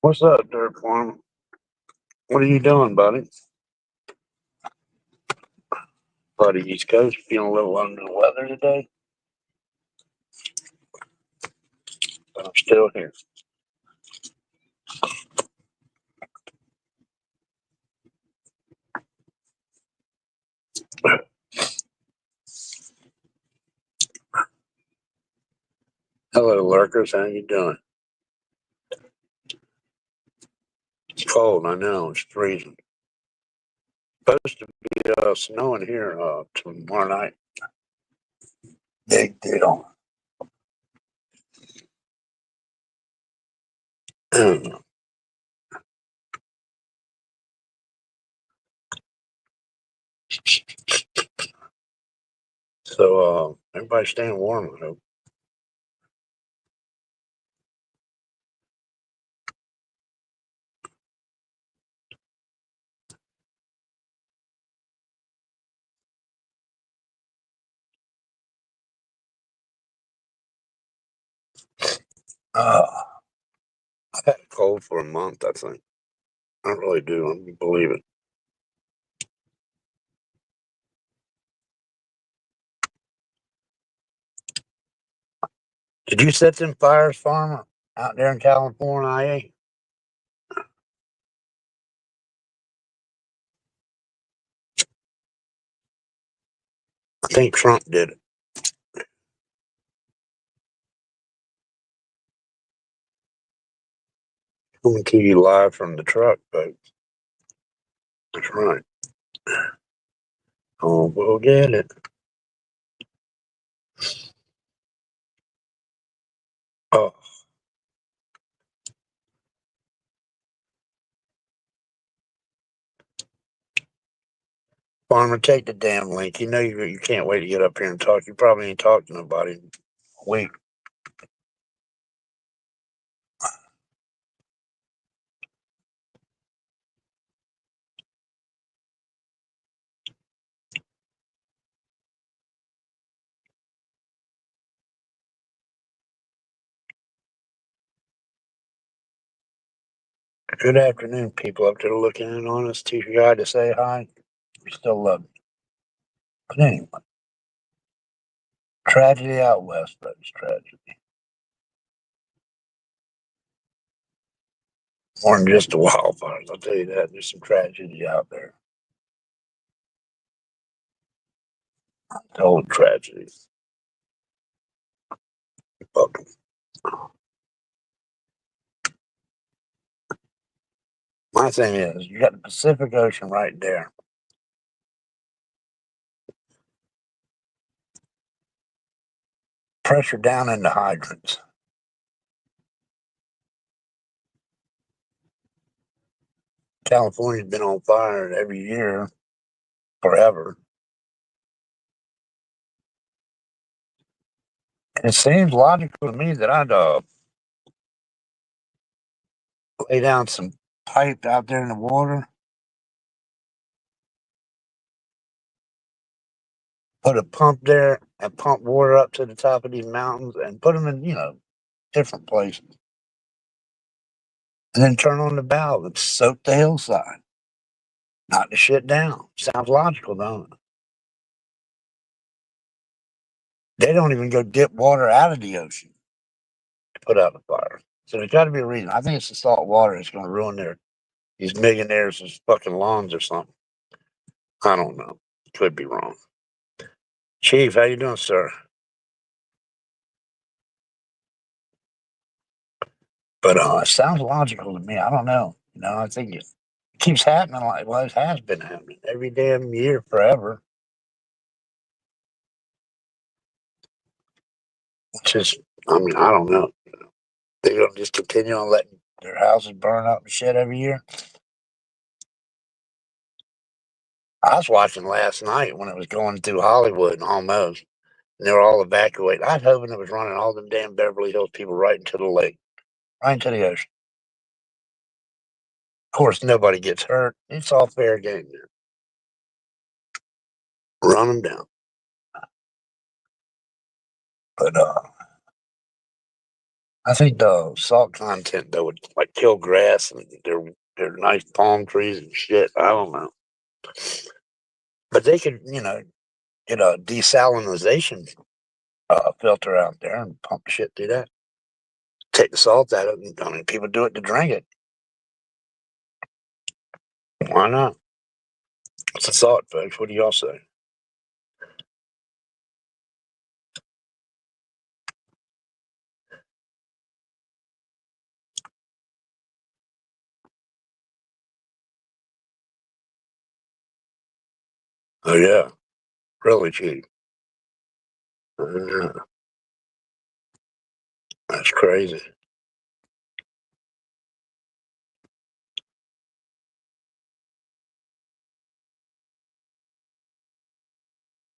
What's up, Dirt Farm? What are you doing, buddy? Buddy, East Coast, feeling a little under the weather today, but I'm still here. Hello, lurkers. How you doing? It's cold, I know. It's freezing. Supposed to be snowing here tomorrow night. Big deal. So everybody's staying warm, I hope. I've had a cold for a month, I think. I really do. I believe it. Did you set them fires, farmer, out there in California, IA? I think Trump did it. Coming to you live from the truck, folks. That's right. Oh, we'll get it. Oh, farmer, take the damn link. You know you can't wait to get up here and talk. You probably ain't talked to nobody in a week. Good afternoon, people up there looking in on us. Teacher guy to say hi. We still love you. But anyway, tragedy out west, folks. Tragedy. More than just the wildfires. I'll tell you that. There's some tragedy out there. Total tragedies. Fucking. My thing is, you got the Pacific Ocean right there. Pressure down into hydrants. California's been on fire every year forever. And it seems logical to me that I'd lay down some pipe out there in the water, put a pump there and pump water up to the top of these mountains and put them in, different places. And then turn on the valve and soak the hillside. Knock the shit down. Sounds logical, don't it? They don't even go dip water out of the ocean to put out the fire. So there's got to be a reason. I think it's the salt water that's going to ruin these millionaires' fucking lawns or something. I don't know. Could be wrong. Chief, how you doing, sir? But it sounds logical to me. I don't know. I think it keeps happening it has been happening every damn year forever. It's just, I don't know. They're going to just continue on letting their houses burn up and shit every year. I was watching last night when it was going through Hollywood and almost, and they were all evacuated. I was hoping it was running all them damn Beverly Hills people right into the lake, right into the ocean. Of course, nobody gets hurt. It's all fair game there. Run them down. But I think the salt content though would like kill grass and their nice palm trees and shit. I don't know, but they could get a desalinization filter out there and pump shit through that. Take the salt out of it. I mean, people do it to drink it. Why not? It's a thought, folks. What do y'all say? Oh yeah, really cheap. Yeah, that's crazy.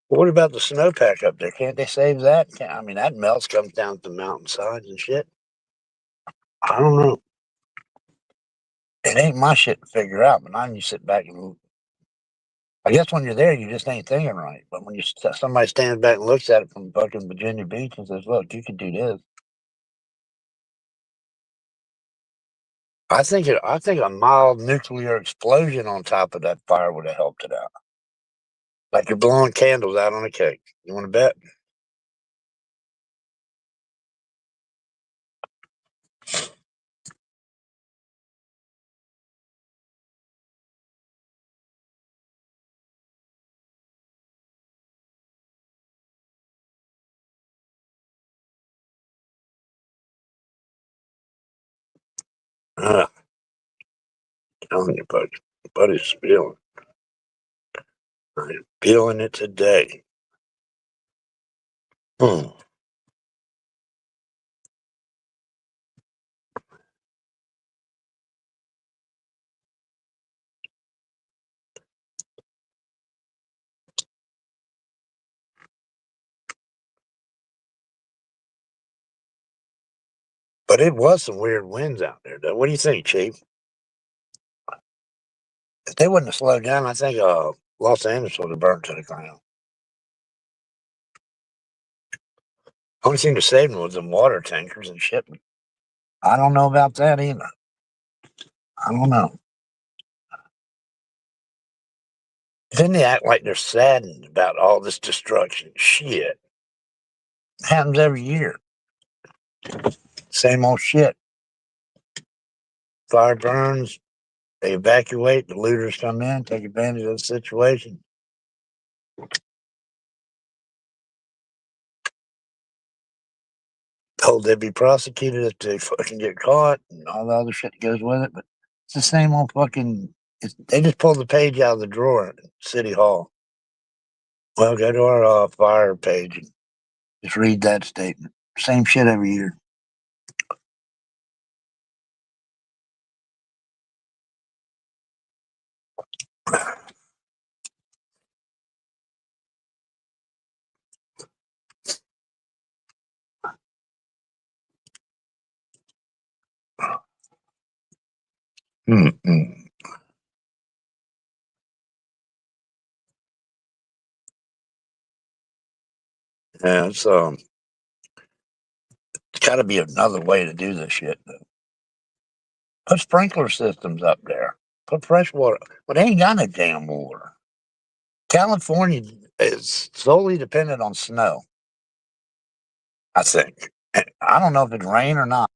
What about the snowpack up there? Can't they save that? I mean, that melts, comes down the mountainsides and shit. I don't know. It ain't my shit to figure out, but now you sit back and I guess when you're there, you just ain't thinking right. But when somebody stands back and looks at it from fucking Virginia Beach and says, "Look, you could do this," I think a mild nuclear explosion on top of that fire would have helped it out. Like you're blowing candles out on a cake. You want to bet? I'm telling you, buddy's feeling. I'm feeling it today. Hmm. But it was some weird winds out there, though. What do you think, Chief? If they wouldn't have slowed down, I think Los Angeles would have burnt to the ground. Only thing to save them was them water tankers and shit. I don't know about that either. I don't know. Then they act like they're saddened about all this destruction. Shit. Happens every year. Same old shit. Fire burns, they evacuate, the looters come in, take advantage of the situation. Told they'd be prosecuted if they fucking get caught and all the other shit that goes with it. But it's the same old fucking. They just pulled the page out of the drawer at City Hall. Well, go to our fire page and just read that statement. Same shit every year. Mm-mm. Yeah, it's got to be another way to do this shit. Put sprinkler systems up there. Put fresh water. But they ain't got no damn water. California is solely dependent on snow, I think. I don't know if it's rain or not.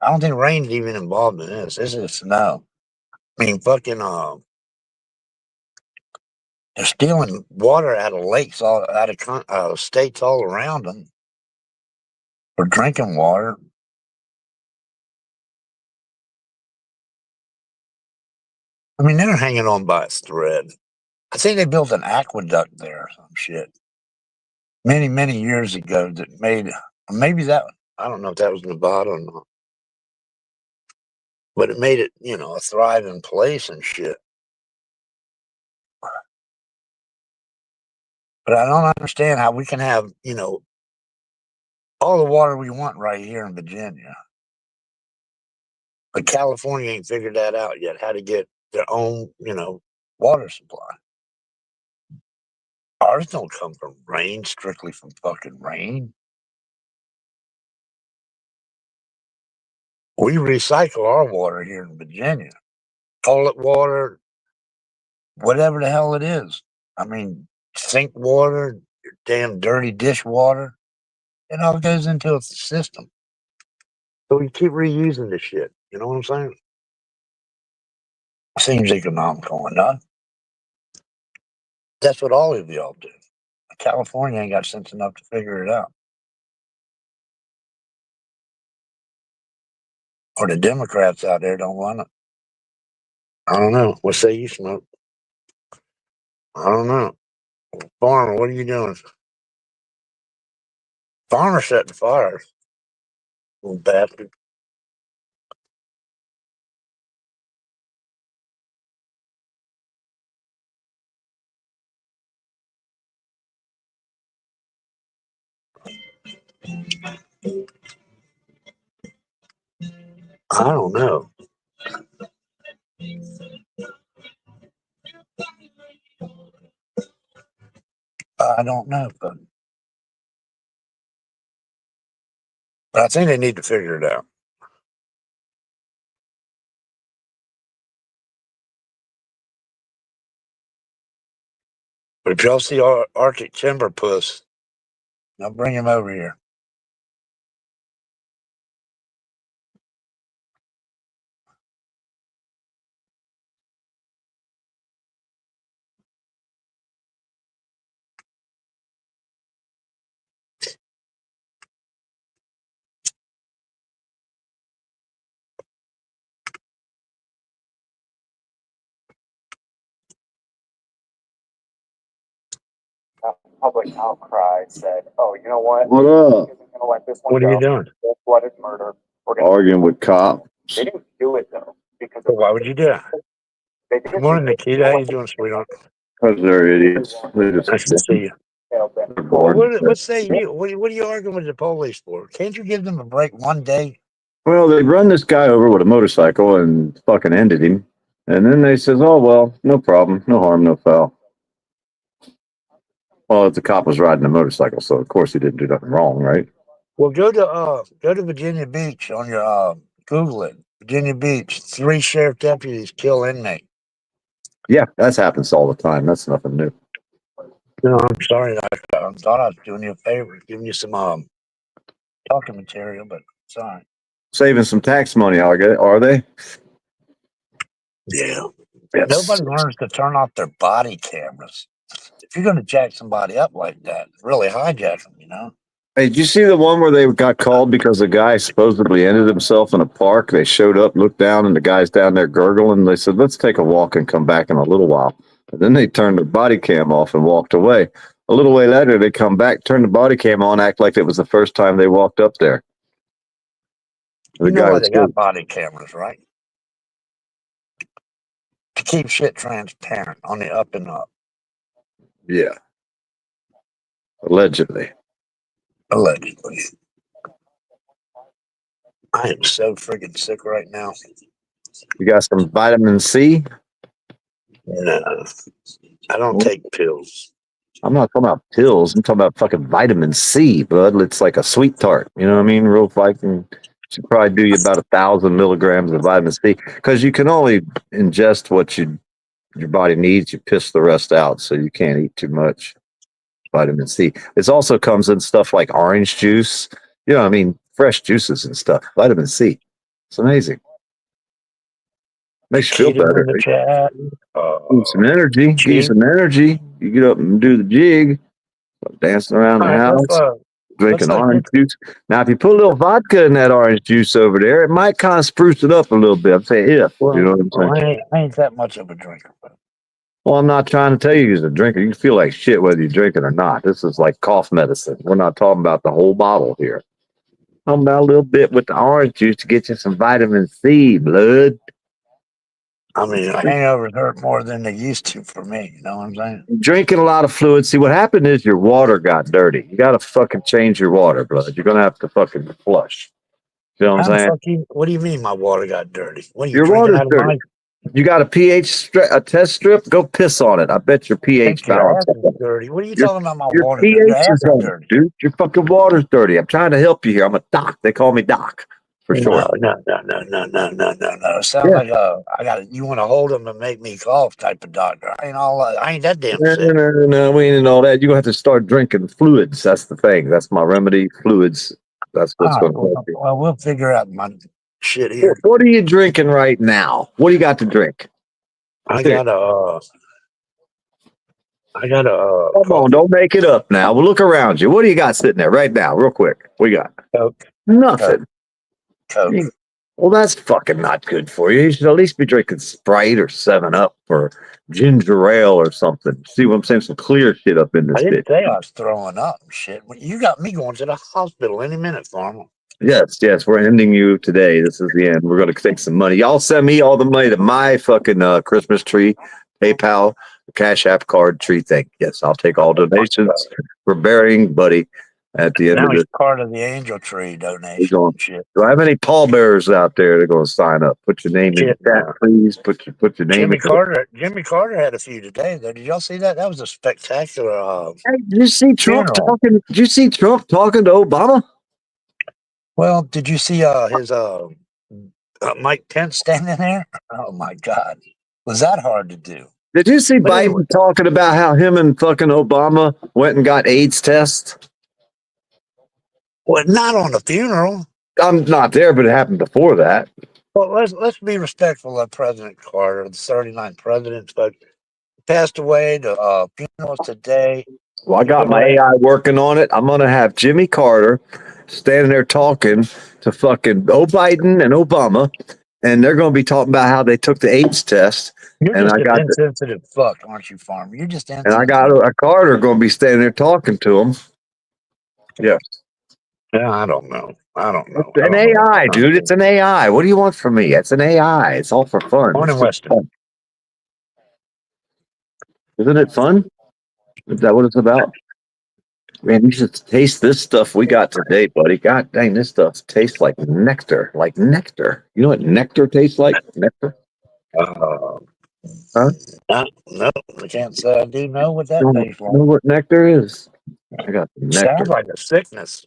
I don't think rain's even involved in this. This is snow. I mean, fucking, they're stealing water out of lakes, all out of states all around them for drinking water. I mean, they're hanging on by a thread. I think they built an aqueduct there or some shit many, many years ago that made, maybe that, I don't know if that was Nevada or not, but it made it, a thriving place and shit. But I don't understand how we can have, all the water we want right here in Virginia. But California ain't figured that out yet, how to get their own, water supply. Ours don't come from rain, strictly from fucking rain. We recycle our water here in Virginia. Toilet water, whatever the hell it is. I mean, sink water, damn dirty dishwater. It all goes into a system. So we keep reusing this shit. You know what I'm saying? Seems economical enough. That's what all of y'all do. California ain't got sense enough to figure it out. Or the Democrats out there don't want it. I don't know. What say you, Smoke? I don't know. Farmer, what are you doing? Farmer setting fires. Little bastard. I don't know. I don't know, but I think they need to figure it out. But if y'all see our Arctic timber puss, I'll bring him over here. Public outcry said, "Oh, you know what? What up? Gonna let this one What are you go. doing? Blooded murder. Arguing with cops. They didn't do it though because So why would you do that? they Good didn't morning, do it. Nikita. How you doing, sweetheart? Because they're idiots. They just Nice to see you. Failed them. they're Well, bored. what say you? What are you arguing with the police for? Can't you give them a break one day? Well, they run this guy over with a motorcycle and fucking ended him. And then they says, "Oh well, no problem, no harm, no foul." Well, the cop was riding a motorcycle, so of course he didn't do nothing wrong, right? Well, go to Virginia Beach on your Google it. Virginia Beach, 3 sheriff deputies kill inmate. Yeah, that's happens all the time. That's nothing new. No, I'm sorry. I thought I was doing you a favor, giving you some talking material, but sorry. Saving some tax money, are they? Yeah. Yes. Nobody learns to turn off their body cameras. If you're going to jack somebody up like that, really hijack them, you know? Hey, did you see the one where they got called because the guy supposedly ended himself in a park? They showed up, looked down, and the guy's down there gurgling. They said, "Let's take a walk and come back in a little while." And then they turned the body cam off and walked away. A little way later, they come back, turn the body cam on, act like it was the first time they walked up there. The You know guy why was they got body cameras, right? To keep shit transparent on the up and up. yeah, allegedly. Allegedly. I am so freaking sick right now. You got some vitamin C? No, I don't take pills. I'm not talking about pills. I'm talking about fucking vitamin C, bud. It's like a sweet tart. You know what I mean? Real fucking should probably do you about 1,000 milligrams of vitamin C because you can only ingest what your body needs. You piss the rest out, so you can't eat too much vitamin C. It also comes in stuff like orange juice. You know what I mean? Fresh juices and stuff. Vitamin C. It's amazing. Makes you feel Cheating in better. the chat. Give you some energy. Give you some energy. You get up and do the jig, dancing around All the right, house, drinking let's orange juice. Now, if you put a little vodka in that orange juice over there, it might kind of spruce it up a little bit. I'm saying if, you know what I'm saying? I ain't that much of a drinker, but Well, I'm not trying to tell you he's a drinker. You can feel like shit whether you drink it or not. This is like cough medicine. We're not talking about the whole bottle here. Talking about a little bit with the orange juice to get you some vitamin C, blood. I mean, hangovers hurt more than they used to for me. You know what I'm saying? Drinking a lot of fluid. See, what happened is your water got dirty. You got to fucking change your water, blood. You're going to have to fucking flush. You know what How I'm the saying? fuck what do you mean my water got dirty? What are you Your drinking water's out of dirty. my You got a test strip? Go piss on it. I bet your think pH your balance. ass is dirty? What are you Your, talking about my your water dirty? Your pH ass is is dirty, dirty. dude. Your fucking water's dirty. I'm trying to help you here. I'm a doc. They call me doc. for sure. No. Sounds like I got you want to hold them and make me cough type of doctor. I ain't that damn sick. No, we ain't in all that. You're gonna have to start drinking fluids. That's the thing. That's my remedy. Fluids. That's what's All going right, to help you. well, we'll figure out my shit here. What are you drinking right now? What do you got to drink? I got a Come on, don't make it up now. Well, look around you. What do you got sitting there right now, real quick? What you got? Coke. Nothing. Coke. Well, that's fucking not good for you. You should at least be drinking Sprite or 7-Up or ginger ale or something. See what I'm saying? Some clear shit up in I this didn't bitch. say I was throwing up and shit. You got me going to the hospital any minute, Farmer. Yes, we're ending you today. This is the end. We're going to take some money. Y'all send me all the money to my fucking Christmas tree, PayPal, Cash App card tree thing. Yes, I'll take all donations for burying Buddy at the end Now of he's this. part of the Angel Tree donation and shit. Do I have any pallbearers out there that are going to sign up? Put your name in the Shit, chat, no. please. Put your name Jimmy in. Carter had a few today, though. Did y'all see that? That was a spectacular Hey, did you see Trump funeral. talking? Did you see Trump talking to Obama? Well, did you see his Mike Pence standing there? Oh my God, was that hard to do? Did you see But Biden anyway, talking about how him and fucking Obama went and got AIDS tests? well, not on the funeral. I'm not there, but it happened before that. Well, let's be respectful of President Carter, the 39th president, but passed away. The funeral today. Well, I got my AI working on it. I'm gonna have Jimmy Carter standing there talking to fucking Biden and Obama, and they're gonna be talking about how they took the AIDS test. You're And just I an got insensitive fuck, aren't you, Farmer? You're just and I insensitive. got a Carter gonna be standing there talking to him. Yeah, Yeah, I don't know. it's an AI, dude. It's an AI. What do you want from me? It's an AI. It's all for fun. Morning, Western. Isn't it fun? Is that what it's about? Man, you should taste this stuff we got today, buddy. God dang, this stuff tastes like nectar. Like nectar. You know what nectar tastes like? Nectar? Huh? No, I can't say I do know what that You tastes know like. what nectar is? I got some nectar. Sounds like a sickness.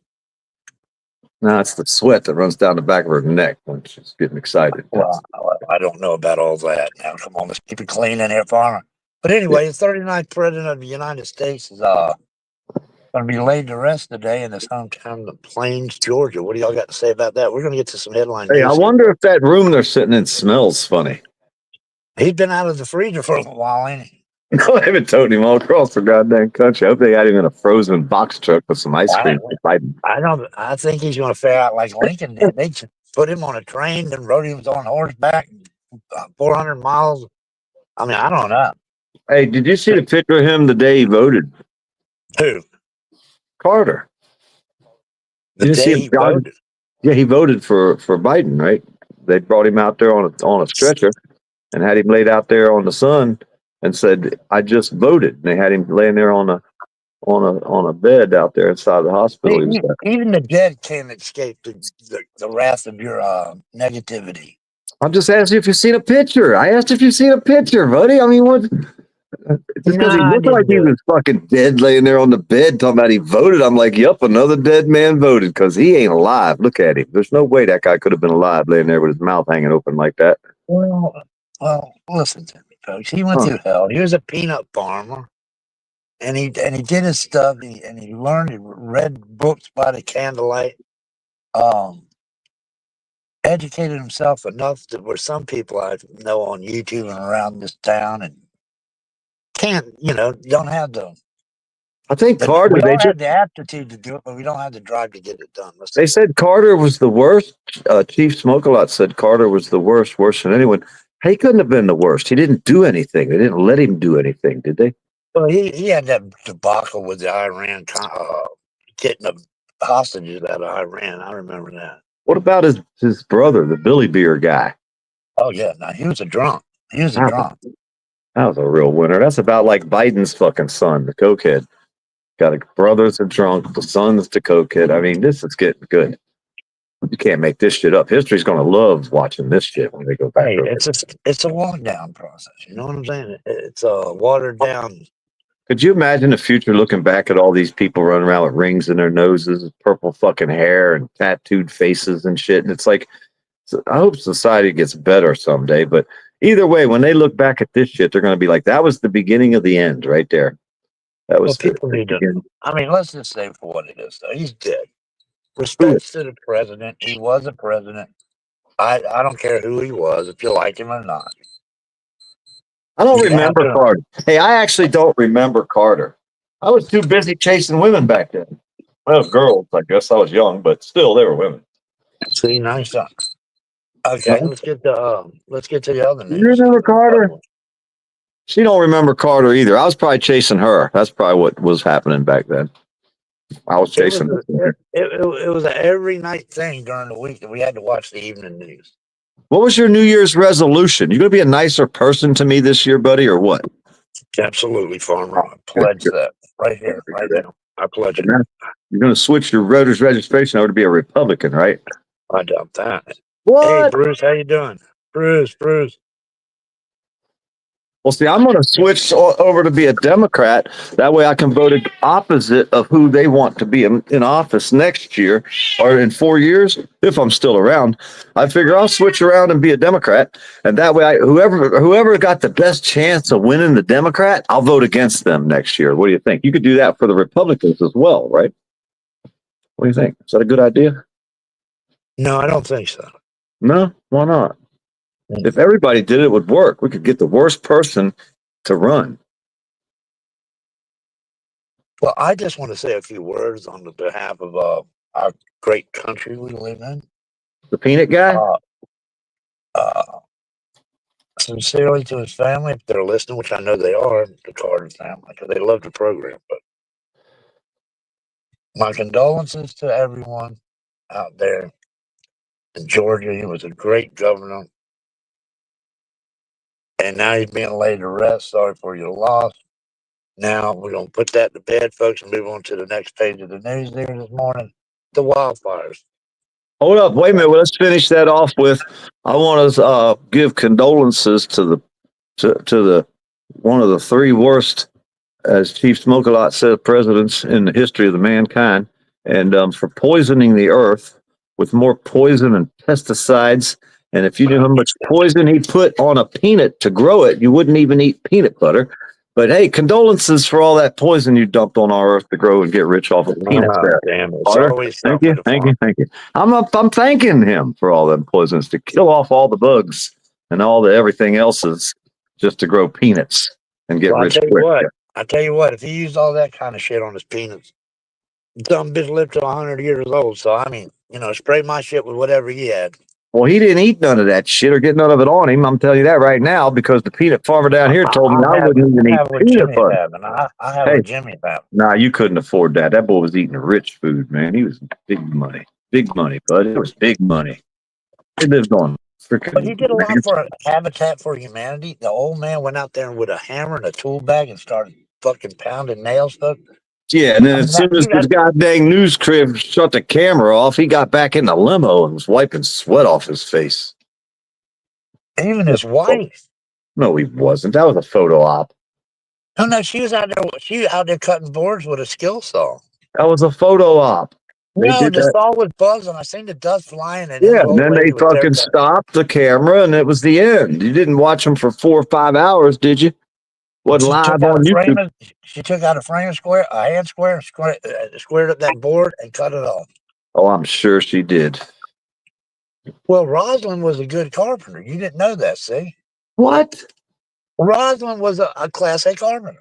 No, it's the sweat that runs down the back of her neck when she's getting excited. Well, I don't know about all that. Now, come on, let's keep it clean in here, Farmer. But anyway, the 39th president of the United States is going to be laid to rest today in his hometown of Plains, Georgia. What do y'all got to say about that? We're going to get to some headline Hey, I news. wonder if that room they're sitting in smells funny. He's been out of the freezer for a while, ain't he? No, I haven't told him all across the goddamn country. I hope they got him in a frozen box truck with some ice cream. I don't. I think he's going to fare out like Lincoln did. They just put him on a train and rode him on horseback, 400 miles. I mean, I don't know. Hey, did you see the picture of him the day he voted? Who? Carter. The day he voted? Yeah, he voted for Biden, right? They brought him out there on a stretcher and had him laid out there on the sun and said, "I just voted." And they had him laying there on a bed out there inside the hospital. Even the dead can't escape the wrath of your negativity. I'm just asking if you've seen a picture. I asked if you've seen a picture, buddy. I mean, what? Just because he looked like he was fucking dead laying there on the bed talking about he voted. I'm like, yep, another dead man voted because he ain't alive. Look at him. There's no way that guy could have been alive laying there with his mouth hanging open like that. Well, listen to me, folks. He went through hell. He was a peanut farmer, and he did his stuff. And he learned. He read books by the candlelight. Educated himself enough that where some people I know on YouTube and around this town and don't have the. I think Carter. We don't have the aptitude to do it, but we don't have the drive to get it done. They said Carter was the worst. Chief Smoke-A-Lot said Carter was the worst than anyone. He couldn't have been the worst. He didn't do anything. They didn't let him do anything, did they? Well, he had that debacle with the Iran getting the hostages out of Iran. I remember that. What about his brother, the Billy Beer guy? Oh yeah, no, he was a drunk. He was a drunk. That was a real winner. That's about like Biden's fucking son, the cokehead. Got a brother's a drunk, the son's the cokehead. I mean, this is getting good. You can't make this shit up. History's gonna love watching this shit when they go back. Hey, it's a walk down process. You know what I'm saying? It's a watered down Could you imagine the future looking back at all these people running around with rings in their noses, purple fucking hair, and tattooed faces and shit? And it's like, I hope society gets better someday. But either way, when they look back at this shit, they're going to be like, that was the beginning of the end right there. That Well, was the people need to. beginning. I mean, let's just say for what it is. Though he's dead. Who Respects to the president. He was a president. I don't care who he was, if you like him or not. I don't You have remember to. Carter. Hey, I actually don't remember Carter. I was too busy chasing women back then. Well, girls, I guess I was young, but still, they were women. See, nice. Okay, No? let's get to the other You news. remember Carter? She don't remember Carter either. I was probably chasing her. That's probably what was happening back then. I was chasing her. It was a every night thing during the week that we had to watch the evening news. What was your New Year's resolution? You going to be a nicer person to me this year, buddy, or what? Absolutely, Farmer. I pledge that right here, right now. I pledge it. You're going to switch your voter's registration over to be a Republican, right? I doubt that. What? Hey, Bruce, how you doing? Bruce. Well, see, I'm going to switch over to be a Democrat. That way I can vote opposite of who they want to be in office next year or in 4 years, if I'm still around. I figure I'll switch around and be a Democrat. And that way, whoever got the best chance of winning the Democrat, I'll vote against them next year. What do you think? You could do that for the Republicans as well, right? What do you think? Is that a good idea? No, I don't think so. No? Why not? If everybody did it, it would work. We could get the worst person to run. Well, I just want to say a few words on the behalf of our great country we live in. The peanut guy? Sincerely to his family, if they're listening, which I know they are, the Carter family, because they love the program. But my condolences to everyone out there in Georgia. He was a great governor. And now he's being laid to rest. Sorry for your loss. Now we're going to put that to bed, folks, and move on to the next page of the news there this morning. The wildfires. Hold up, wait a minute. Well, let's finish that off with. I want to give condolences to the one of the three worst, as Chief Smoke-a-Lot said, presidents in the history of the mankind, and for poisoning the earth with more poison and pesticides. And if you knew how much poison he put on a peanut to grow it, you wouldn't even eat peanut butter. But hey, condolences for all that poison you dumped on our earth to grow and get rich off of peanuts. Damn it. Thank you. I'm thanking him for all them poisons to kill off all the bugs and all the everything else's just to grow peanuts and get rich quick. I tell you what, if he used all that kind of shit on his peanuts, some bitch lived to 100 years old. So I mean, spray my shit with whatever he had. Well, he didn't eat none of that shit or get none of it on him. I'm telling you that right now because the peanut farmer down here told me I wouldn't even eat peanut butter. I have what Jimmy have. Nah, you couldn't afford that. That boy was eating rich food, man. He was big money, bud. It was big money. He lived on freaking. But he did a lot for Habitat for Humanity. The old man went out there with a hammer and a tool bag and started fucking pounding nails. Yeah, and then as soon as this goddamn news crib shut the camera off, he got back in the limo and was wiping sweat off his face. Even his wife. No, he wasn't. That was a photo op. No, she was out there. She was out there cutting boards with a skill saw. That was a photo op. No, the saw was buzzing. I seen the dust flying. And then they fucking stopped the camera, and it was the end. You didn't watch them for 4 or 5 hours, did you? Wasn't live on YouTube. She took out a hand square, squared up that board and cut it off. Oh, I'm sure she did. Well, Rosalind was a good carpenter. You didn't know that, see? What? Rosalind was a Class A carpenter.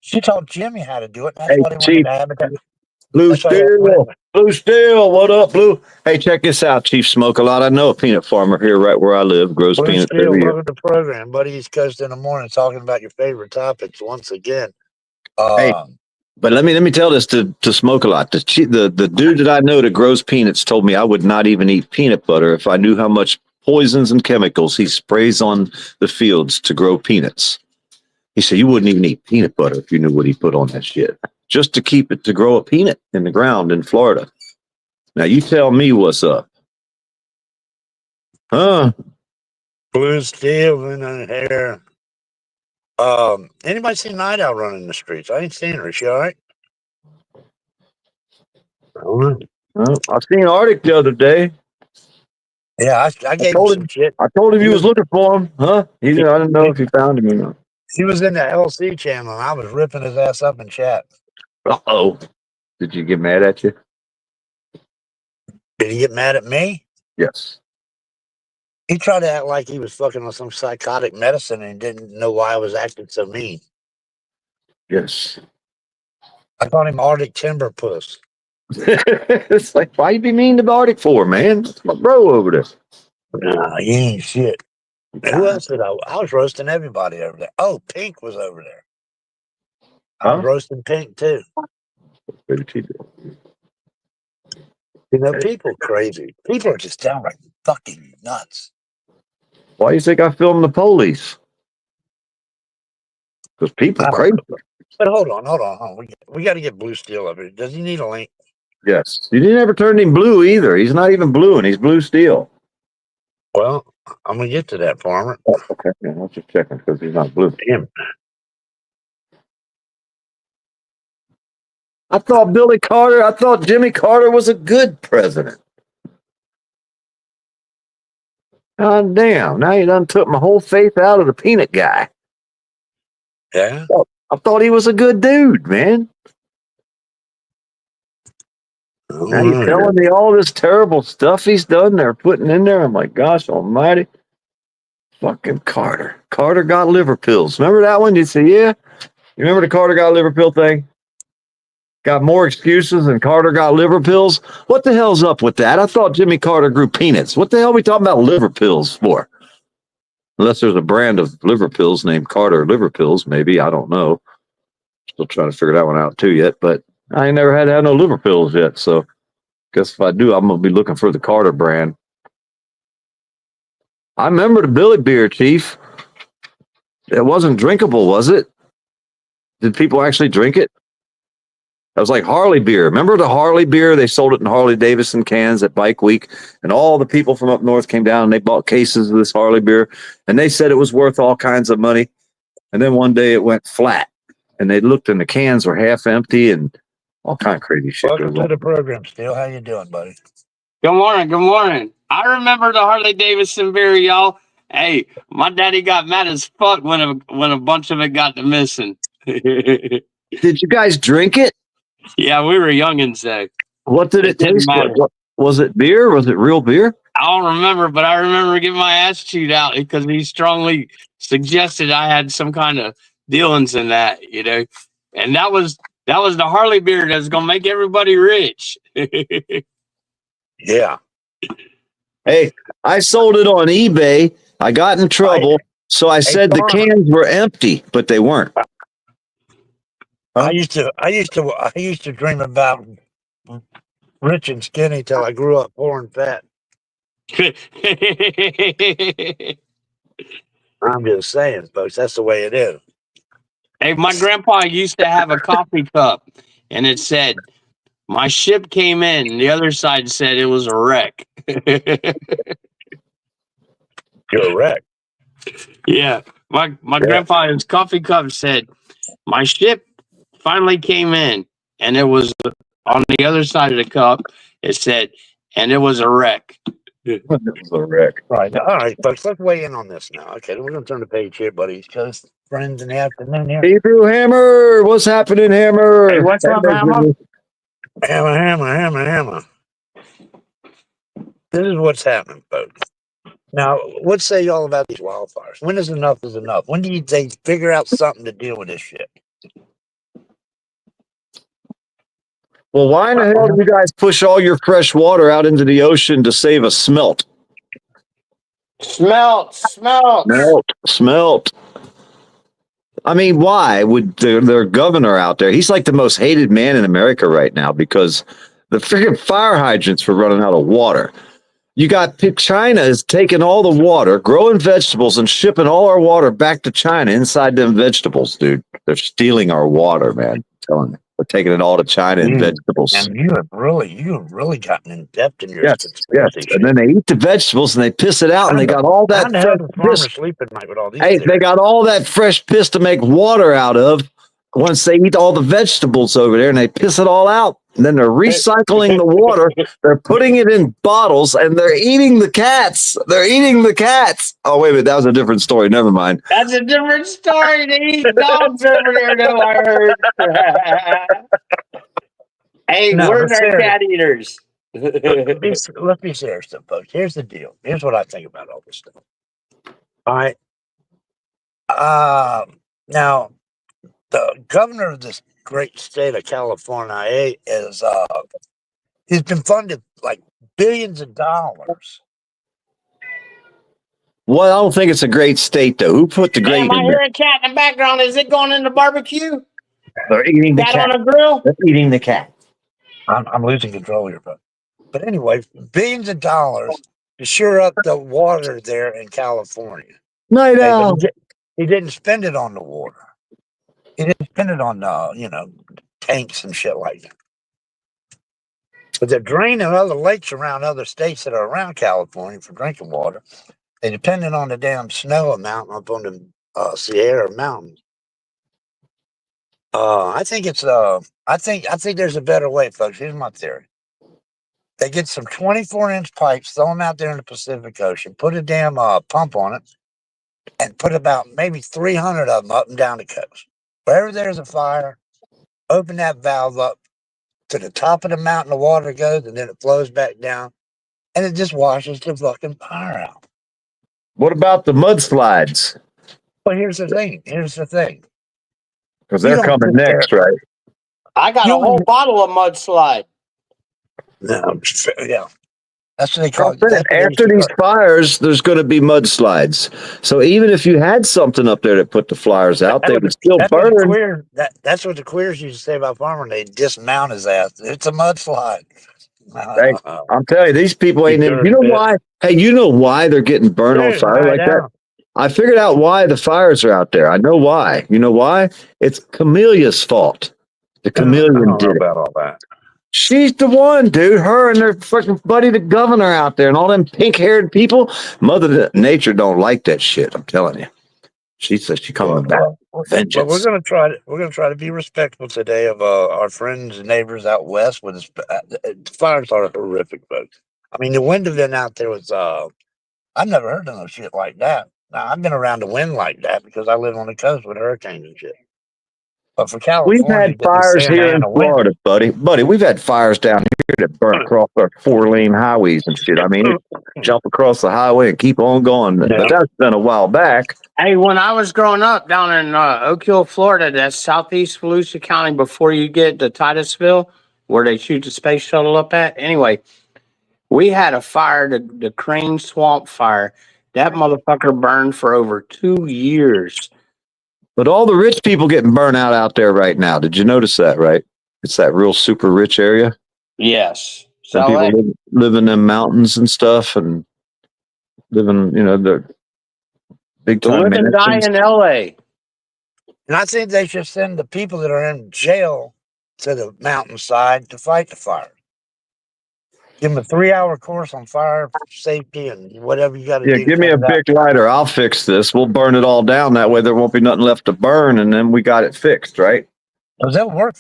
She taught Jimmy how to do it. That's hey, what he Chief, wanted to Habitat. Blue Steel, what up, Blue? Hey, check this out, Chief Smoke-a-Lot. I know a peanut farmer here right where I live, grows peanuts every year. Welcome to the program, buddy. East Coast in the morning, talking about your favorite topics once again. Hey, but let me tell this to Smoke-a-Lot. The dude that I know that grows peanuts told me I would not even eat peanut butter if I knew how much poisons and chemicals he sprays on the fields to grow peanuts. He said you wouldn't even eat peanut butter if you knew what he put on that shit. Just to keep it to grow a peanut in the ground in Florida. Now you tell me what's up. Huh? Blue Steel in the hair. Anybody seen Night Owl running the streets? I ain't seen her. Is she all right? I don't know. I seen Arctic the other day. Yeah, I gave him told some shit. I told him He you was- was looking for him, huh? I didn't know if you found him or not. He was in the LC channel, and I was ripping his ass up in chat. Uh-oh. Did you get mad at you? Did he get mad at me? Yes. He tried to act like he was fucking on some psychotic medicine and didn't know why I was acting so mean. Yes. I called him Arctic Timber Puss. It's like, why you be mean to Arctic for, man? That's my bro over there. Nah, he ain't shit. Who else did I was roasting everybody over there. Oh, Pink was over there. I was Huh? roasting Pink too. You know, people crazy. People are just downright fucking nuts. Why do you think I filmed the police? Because people I don't crazy. know. But hold on. We got to get Blue Steel up here. Does he need a link? Yes. You didn't ever turn him blue either. He's not even blue, and he's blue steel. Well, I'm gonna get to that, Farmer. Okay. Yeah, I'll just checking because he's not blue. Damn. I thought Jimmy Carter was a good president. God damn. Now you done took my whole faith out of the peanut guy. Yeah. I thought he was a good dude, man. Now you're telling me all this terrible stuff he's done they're putting in there. I'm like, gosh almighty. Fucking Carter. Carter got liver pills. Remember that one? You say, yeah? You remember the Carter got liver pill thing? Got more excuses than Carter got liver pills? What the hell's up with that? I thought Jimmy Carter grew peanuts. What the hell are we talking about liver pills for? Unless there's a brand of liver pills named Carter liver pills, maybe. I don't know. Still trying to figure that one out too yet, but I ain't never had to have no liver pills yet. So guess if I do, I'm going to be looking for the Carter brand. I remember the Billy beer, Chief. It wasn't drinkable, was it? Did people actually drink it? That was like Harley beer. Remember the Harley beer? They sold it in Harley Davidson cans at Bike Week, and all the people from up north came down and they bought cases of this Harley beer, and they said it was worth all kinds of money. And then one day it went flat, and they looked and the cans were half empty and all kind of crazy shit. Welcome to the program, Steel. How you doing, buddy? Good morning. Good morning. I remember the Harley Davidson beer, y'all. Hey, my daddy got mad as fuck when a bunch of it got to missing. Did you guys drink it? Yeah, we were youngins then. What did it didn't taste like? matter. What, was it beer? Was it real beer? I don't remember, but I remember getting my ass chewed out because he strongly suggested I had some kind of dealings in that, you know. And that was the Harley beer that's gonna make everybody rich. Yeah. Hey, I sold it on eBay. I got in trouble, so I said the Farmer. cans were empty, but they weren't. I used to dream about rich and skinny till I grew up poor and fat. I'm just saying, folks, that's the way it is. Hey, my grandpa used to have a coffee cup, and it said, "My ship came in." The other side said it was a wreck. You're a wreck. Yeah, my grandpa, his coffee cup said, "My ship finally came in," and it was on the other side of the cup. It said, "And it was a wreck." It was a wreck. Right. All right, folks, let's weigh in on this now. Okay, we're going to turn the page here, buddies, because friends in the afternoon here. Hebrew Hammer, what's happening, Hammer? Hey, what's up, Hammer? Hammer. This is what's happening, folks. Now, what say y'all about these wildfires? When is enough? When do they figure out something to deal with this shit? Well, why in the hell do you guys push all your fresh water out into the ocean to save a smelt? Smelt. Smelt. I mean, why would their governor out there? He's like the most hated man in America right now because the freaking fire hydrants were running out of water. You got China is taking all the water, growing vegetables, and shipping all our water back to China inside them vegetables, dude. They're stealing our water, man. I'm telling you. We're taking it all to China in vegetables. And you have really gotten in depth in your Yes. conspiracy shit. And then they eat the vegetables and they piss it out, and they got all How that the hell do fresh farmers piss. sleep at night with all these Hey, theories? they got all that fresh piss to make water out of once they eat all the vegetables over there, and they piss it all out. And then they're recycling the water. They're putting it in bottles, and they're eating the cats. They're eating the cats. Oh, wait a minute. That was a different story. Never mind. That's a different story. They eat dogs over there, though, I heard. Hey, No, we're but their serious. cat eaters. Let's be serious, though, folks. Here's the deal. Here's what I think about all this stuff. All right. Now, the governor of this great state of California is he's been funded like billions of dollars. Well, I don't think it's a great state, though. Who put the great Damn, I in hear there? a cat in the background. Is it going in the barbecue? They're eating the Cat cat. on a grill? They're eating the cat. I'm losing control here, but anyway, billions of dollars to shore up the water there in California. Night Hey, owl. but he didn't spend it on the water. He didn't spend it on tanks and shit like that. But they're draining other lakes around other states that are around California for drinking water. They depending on the damn snow amount up on the Sierra Mountains. I think it's I think there's a better way, folks. Here's my theory. They get some 24-inch pipes, throw them out there in the Pacific Ocean, put a damn pump on it, and put about maybe 300 of them up and down the coast. Wherever there's a fire, open that valve up to the top of the mountain, the water goes, and then it flows back down, and it just washes the fucking fire out. What about the mudslides? But here's the thing. Because You they're don't coming sit there- next, right? I got You a whole don't- bottle of mudslide. No, yeah. That's what they call it. That's what they used After to these call- fires, there's going to be mudslides. So even if you had something up there that put the fires out, they would still That's what the burn. queers, that's what the queers used to say about farming. They dismount his ass. It's a mudslide. Hey, I'm telling you, these people ain't. Sure You know did. why? Hey, you know why they're getting burned on Dude, fire like that? I figured out why the fires are out there. I know why. You know why? It's Camelia's fault. The chameleon did it. about all that. She's the one, dude. Her and their fucking buddy, the governor out there, and all them pink-haired people. Mother Nature don't like that shit. I'm telling you. She says she coming back. Vengeance. But we're gonna try to be respectful today of our friends and neighbors out west. With the fires are horrific, folks. I mean, the wind event out there was. I've never heard of no shit like that. Now I've been around the wind like that because I live on the coast with hurricanes and shit. But for California, We've had fires here in Florida, buddy. We've had fires down here that burn across our 4-lane highways and shit. I mean, it jump across the highway and keep on going. But that's been a while back. Hey, when I was growing up down in Oak Hill, Florida, that's southeast Volusia County before you get to Titusville, where they shoot the space shuttle up at. Anyway, we had a fire, the Crane Swamp Fire. That motherfucker burned for over 2 years. But all the rich people getting burnt out there right now. Did you notice that, right? It's that real super rich area. Yes. Some So people live in them mountains and stuff and living, the big time live and die in LA. And I think they should send the people that are in jail to the mountainside to fight the fire. Give them a 3-hour course on fire safety and whatever you got to do. Yeah, give me a big lighter. I'll fix this. We'll burn it all down. That way there won't be nothing left to burn, and then we got it fixed, right? Because they'll work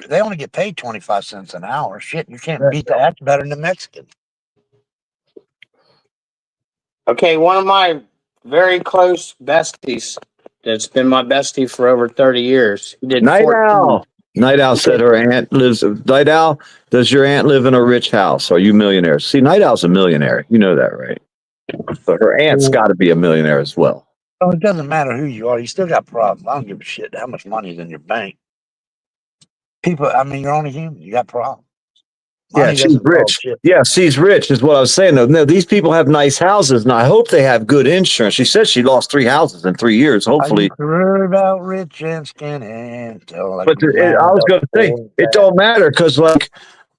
they only get paid 25 cents an hour. Shit, you can't beat that. That's better than the Mexican. Okay, one of my very close besties that's been my bestie for over 30 years. He did Night 14. Owl. Night Owl said her aunt lives. Night Owl, does your aunt live in a rich house? Are you millionaires? See, Night Owl's a millionaire. You know that, right? So her aunt's got to be a millionaire as well. Oh, it doesn't matter who you are. You still got problems. I don't give a shit how much money is in your bank. People, I mean, you're only human. You got problems. Yeah, she's rich. Yeah, she's rich is what I was saying. No, these people have nice houses, and I hope they have good insurance. She said she lost 3 houses in 3 years. Hopefully. About rich and skinny. But I was going to say, it don't matter because,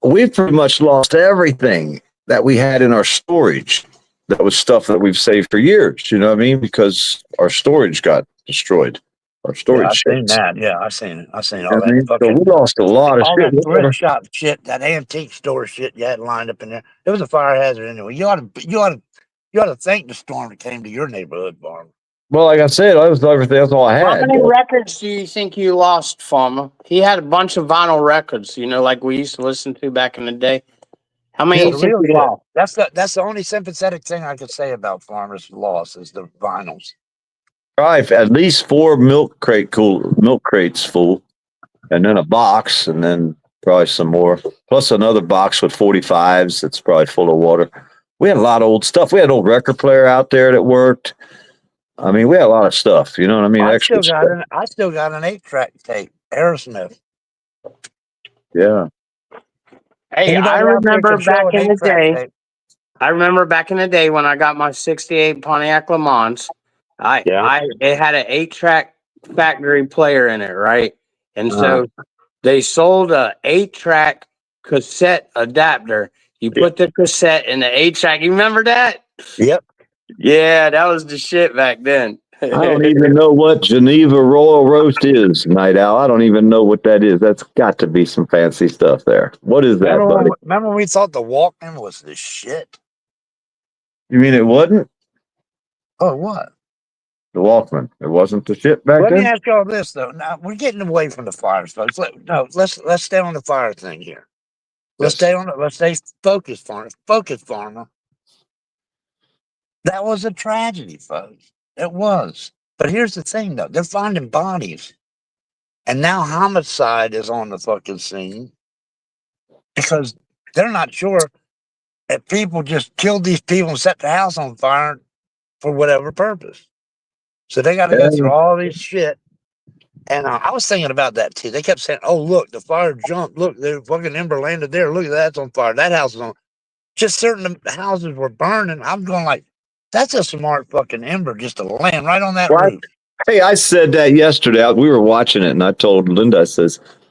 we've pretty much lost everything that we had in our storage. That was stuff that we've saved for years. You know what I mean? Because our storage got destroyed. our Yeah, storage I've seen sheds. that. Yeah, I've seen it. I've seen You know all what I that mean? So we fucking, lost a lot of all shit. that thrift shop shit, that antique store shit you had lined up in there. It was a fire hazard anyway. You ought to thank the storm that came to your neighborhood, Farmer. Well, like I said, that was everything. That's all I How had. many records do you think you lost, Farmer? He had a bunch of vinyl records, like we used to listen to back in the day. How many Yeah, do the you think real you shit. lost? That's the only sympathetic thing I could say about Farmer's loss is the vinyls. Probably at least 4 milk crates full, and then a box, and then probably some more. Plus another box with 45s that's probably full of water. We had a lot of old stuff. We had an old record player out there that worked. I mean, we had a lot of stuff. You know what I mean? Extra stuff. I still got an 8-track tape, Aerosmith. Yeah. Hey, I Anybody out there remember can show back an in the 8-track day. tape. I remember back in the day when I got my '68 Pontiac Le Mans. Yeah. It had an 8-track factory player in it, right? And Uh, so they sold a 8-track cassette adapter. You yeah. put the cassette in the 8-track. You remember that? Yep. Yeah, that was the shit back then. I don't even know what Geneva Royal Roast is, Night Owl. I don't even know what that is. That's got to be some fancy stuff there. What is that, buddy? Remember when we thought the Walkman was the shit? You mean it wasn't Oh, what? the Walkman? It wasn't the shit back Let me then? ask y'all this though. Now we're getting away from the fires, folks. Let's stay on the fire thing here. Let's Yes. stay on it. Let's stay focused, Farmer. Focus, Farmer. That was a tragedy, folks. It was. But here's the thing, though. They're finding bodies, and now homicide is on the fucking scene because they're not sure if people just killed these people and set the house on fire for whatever purpose. So they got to go through And all this shit. And I was thinking about that too. They kept saying, "Oh, look, the fire jumped. Look, the fucking ember landed there. Look, that's on fire. That house is on." Just certain houses were burning. I'm going like, "That's a smart fucking ember just to land right on that what? roof." Hey, I said that yesterday. We were watching it, and I told Linda,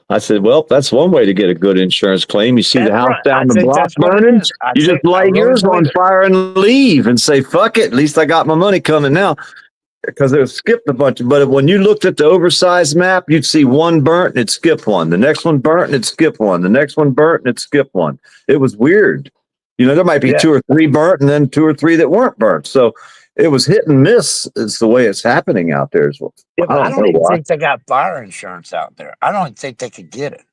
I said, well, that's one way to get a good insurance claim. You see the That's house right. I down the think block that's what it burning, is. you just I light really yours on believe it. fire and leave and say, fuck it. At least I got my money coming now. Because it skipped a bunch. But when you looked at the oversized map, you'd see one burnt and it skipped one. The next one burnt and it skipped one. The next one burnt and it skipped one. It was weird. There might be Yeah. 2 or 3 burnt and then 2 or 3 that weren't burnt. So it was hit and miss. Is the way it's happening out there. As well. Yeah, I but I don't don't know even why. think they got fire insurance out there. I don't even think they could get it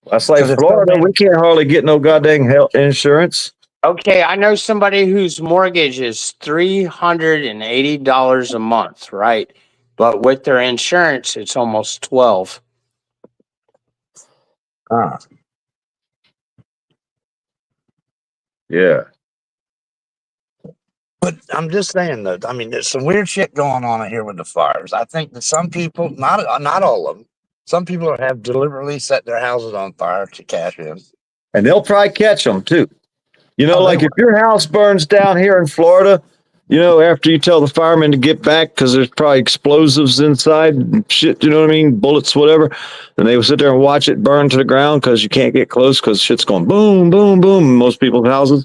That's like because it's so Florida. many. We can't hardly get no goddamn health insurance. Okay, I know somebody whose mortgage is $380 a month, right? But with their insurance, it's almost 12. Ah. Yeah. But I'm just saying though. I mean, there's some weird shit going on here with the fires. I think that some people, not all of them, some people have deliberately set their houses on fire to cash in. And they'll probably catch them too. Oh, they Like if your house burns down here in Florida, after you tell the firemen to get back because there's probably explosives inside and shit, you know what I mean? Bullets, whatever. And they will sit there and watch it burn to the ground because you can't get close because shit's going boom, boom, boom in most people's houses.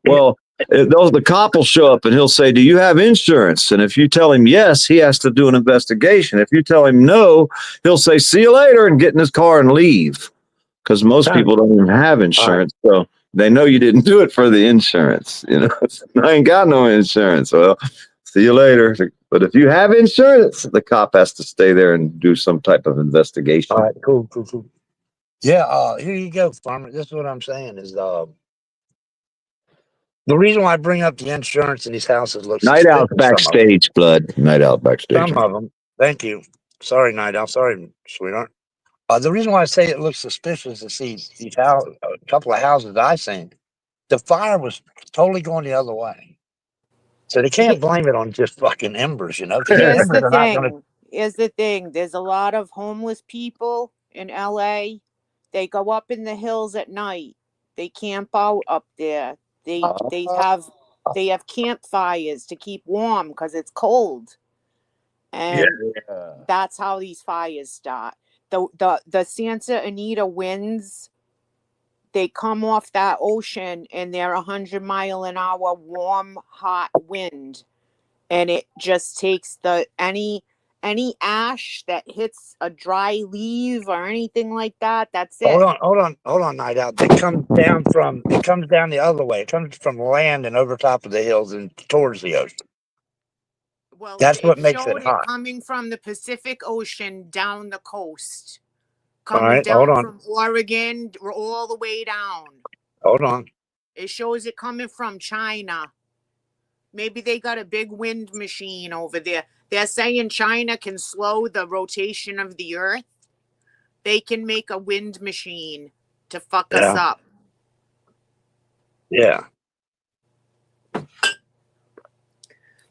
Well, the cop will show up and he'll say, do you have insurance? And if you tell him yes, he has to do an investigation. If you tell him no, he'll say, see you later and get in his car and leave. Because most people don't even have insurance. So they know you didn't do it for the insurance. I ain't got no insurance. Well, see you later. But if you have insurance, the cop has to stay there and do some type of investigation. All right, cool. Yeah, here you go, Farmer. This is what I'm saying is the reason why I bring up the insurance in these houses looks Night out suspicious. backstage, blood. Night out backstage. Some of them. Thank you. Sorry, Night Owl. Sorry, sweetheart. The reason why I say it looks suspicious is these a couple of houses I've seen, the fire was totally going the other way. So they can't blame it on just fucking embers, because the Here's embers the are not going to. thing. Here's the thing. There's a lot of homeless people in LA. They go up in the hills at night. They camp out up there. They have campfires to keep warm because it's cold. And that's how these fires start. The Santa Anita winds, they come off that ocean and they're 100-mile-an-hour warm, hot wind. And it just takes Any ash that hits a dry leaf or anything like that, that's it. Hold on, Night Out. It comes down the other way. It comes from land and over top of the hills and towards the ocean. Well, That's it what makes it showed it hot. coming from the Pacific Ocean down the coast, All coming right, hold down on, from Oregon all the way down. hold on. It shows it coming from China. Maybe they got a big wind machine over there. They're saying China can slow the rotation of the earth. They can make a wind machine to fuck us Yeah, up. yeah.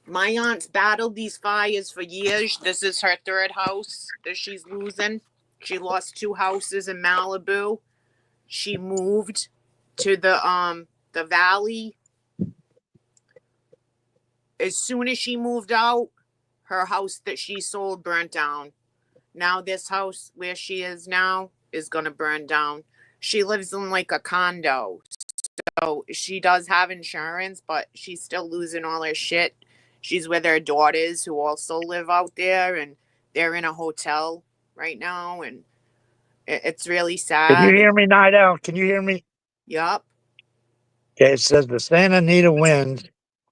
My aunt's battled these fires for years. This is her third house that she's losing. She lost 2 houses in Malibu. She moved to the valley. As soon as she moved out, her house that she sold burnt down. Now this house where she is now is gonna burn down. She lives in like a condo. So she does have insurance, but she's still losing all her shit. She's with her daughters who also live out there, and they're in a hotel right now, and it's really Can you sad. hear me, Night Out? Can you hear me? Yup. Okay, it says the Santa Anita winds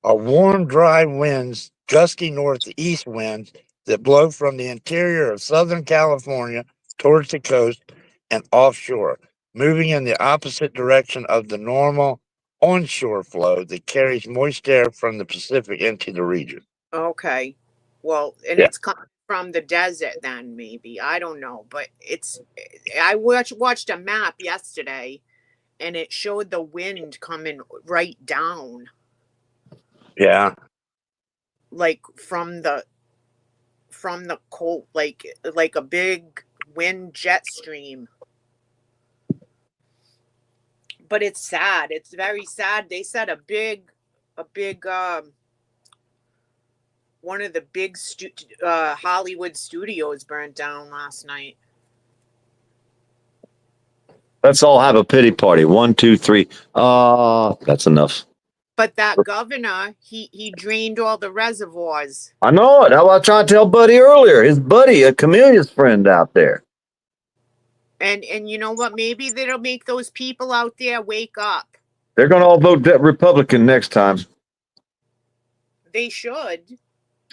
are warm, dry winds, gusty northeast winds that blow from the interior of Southern California towards the coast and offshore, moving in the opposite direction of the normal onshore flow that carries moist air from the Pacific into the region. Okay. Well, and Yeah. it's coming from the desert then, maybe. I don't know. But I watched a map yesterday, and it showed the wind coming right down, Yeah. like from the cold, like a big wind jet stream. But it's sad. It's very sad. They said a big one of the big Hollywood studios burnt down last night. Let's all have a pity party. 1, 2, 3. That's enough. But that governor, he drained all the reservoirs. I know it. I was trying to tell Buddy earlier. His buddy, a Chameleon's friend out there. And you know what? Maybe that'll make those people out there wake up. They're going to all vote Republican next time. They should.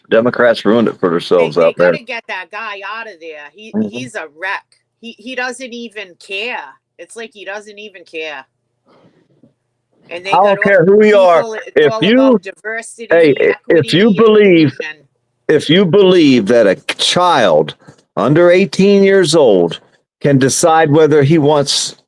Democrats ruined it for themselves They out there. gotta get that guy out of there. He's a wreck. He doesn't even care. It's like he doesn't even care. And they I don't care who you are. It's all about diversity, equity, if you believe, inclusion. if you believe that a child under 18 years old can decide whether he wants,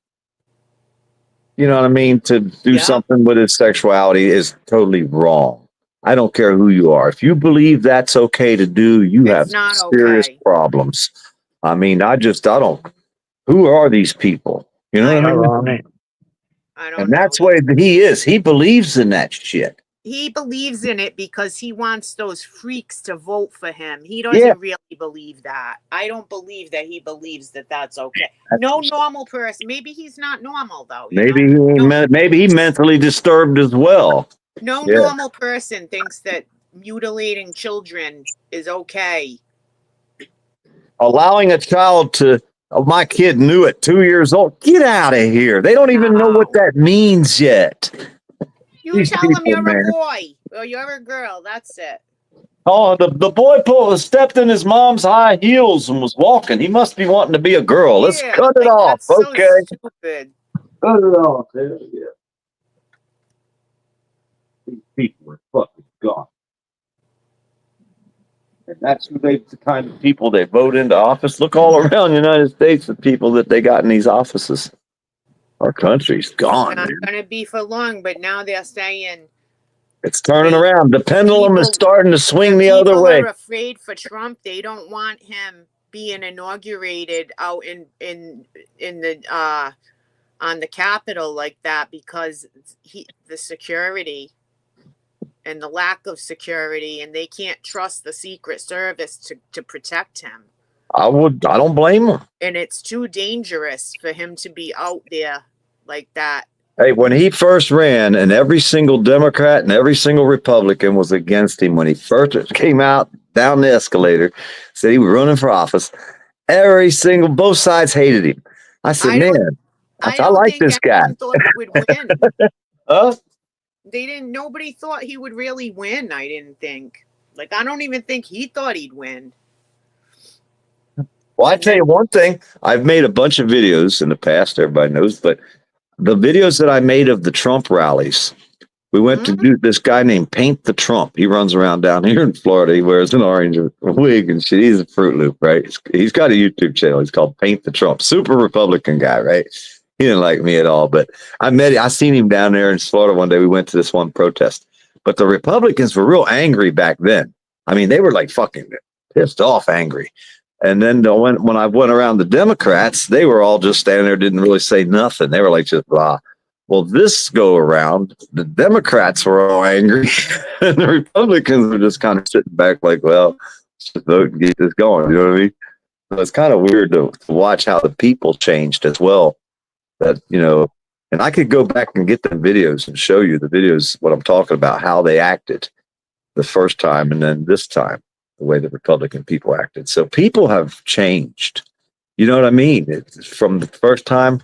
you know what I mean, to do something with his sexuality, is totally wrong. I don't care who you are. If you believe that's okay to do, you have serious problems. I mean, I don't. Who are these people? You know what I mean? I don't And know. that's why he is. He believes in that shit. He believes in it because he wants those freaks to vote for him. He doesn't really believe that. I don't believe that he believes that that's okay. No normal person. Maybe he's not normal though. Maybe he mentally disturbed as well. No normal person thinks that mutilating children is okay. Allowing a child to, my kid knew it, 2 years old. Get out of here. They don't even know what that means yet. You tell them you're a boy or you're a girl. That's it. Oh, the boy stepped in his mom's high heels and was walking. He must be wanting to be a girl. Let's cut it off, okay? So stupid. Cut it off. Yeah. These people are fucking gone. And that's who the kind of people they vote into office. Look all around the United States, the people that they got in these offices. Our country's gone. It's not going to be for long, but now they're saying it's turning around. The pendulum is starting to swing the other way. People are afraid for Trump. They don't want him being inaugurated out in the on the Capitol like that because the security and the lack of security, and they can't trust the Secret Service to protect him. I don't blame him. And it's too dangerous for him to be out there like that. Hey, when he first ran, and every single Democrat and every single Republican was against him when he first came out down the escalator, said he was running for office. Both sides hated him. I said, I don't, man, I I don't like think this guy. anyone thought he would win. Huh? Nobody thought he would really win, I didn't think. Like, I don't even think he thought he'd win. Well, I tell you one thing, I've made a bunch of videos in the past, everybody knows, but the videos that I made of the Trump rallies, we went to do this guy named Paint the Trump. He runs around down here in Florida. He wears an orange wig and shit. He's a Fruit Loop, right? He's got a YouTube channel. He's called Paint the Trump. Super Republican guy, right? He didn't like me at all, but I seen him down there in Florida one day. We went to this one protest, but the Republicans were real angry back then. I mean, they were like fucking pissed off, angry. And then when I went around the Democrats, they were all just standing there, didn't really say nothing. They were like just blah. Well, this go around, the Democrats were all angry, and the Republicans were just kind of sitting back, like, well, let's just vote and get this going. You know what I mean? So it's kind of weird to watch how the people changed as well. That, you know, and I could go back and get the videos and show you the videos, what I'm talking about, how they acted the first time and then this time, the way the Republican people acted. So people have changed. You know what I mean? It's from the first time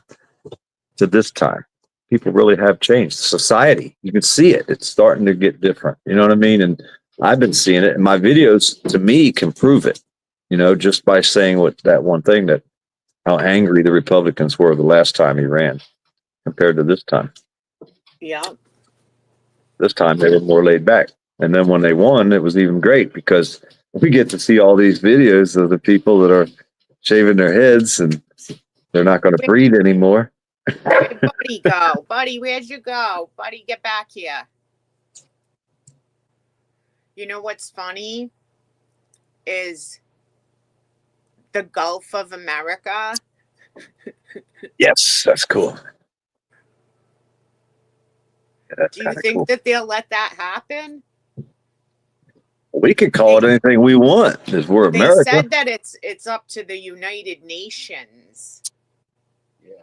to this time. People really have changed. Society, you can see it. It's starting to get different. You know what I mean? And I've been seeing it. And my videos, to me, can prove it. You know, just by saying that one thing, that how angry the Republicans were the last time he ran compared to this time. Yeah. This time they were more laid back. And then when they won, it was even great because we get to see all these videos of the people that are shaving their heads and they're not going to breed anymore. Where'd Buddy go? Buddy, where'd you go? Buddy, get back here. You know what's funny is the Gulf of America. Yes, that's cool. Yeah, Do you think that they'll let that happen? We can call it anything we want because we're America. They said that it's up to the United Nations. Yeah.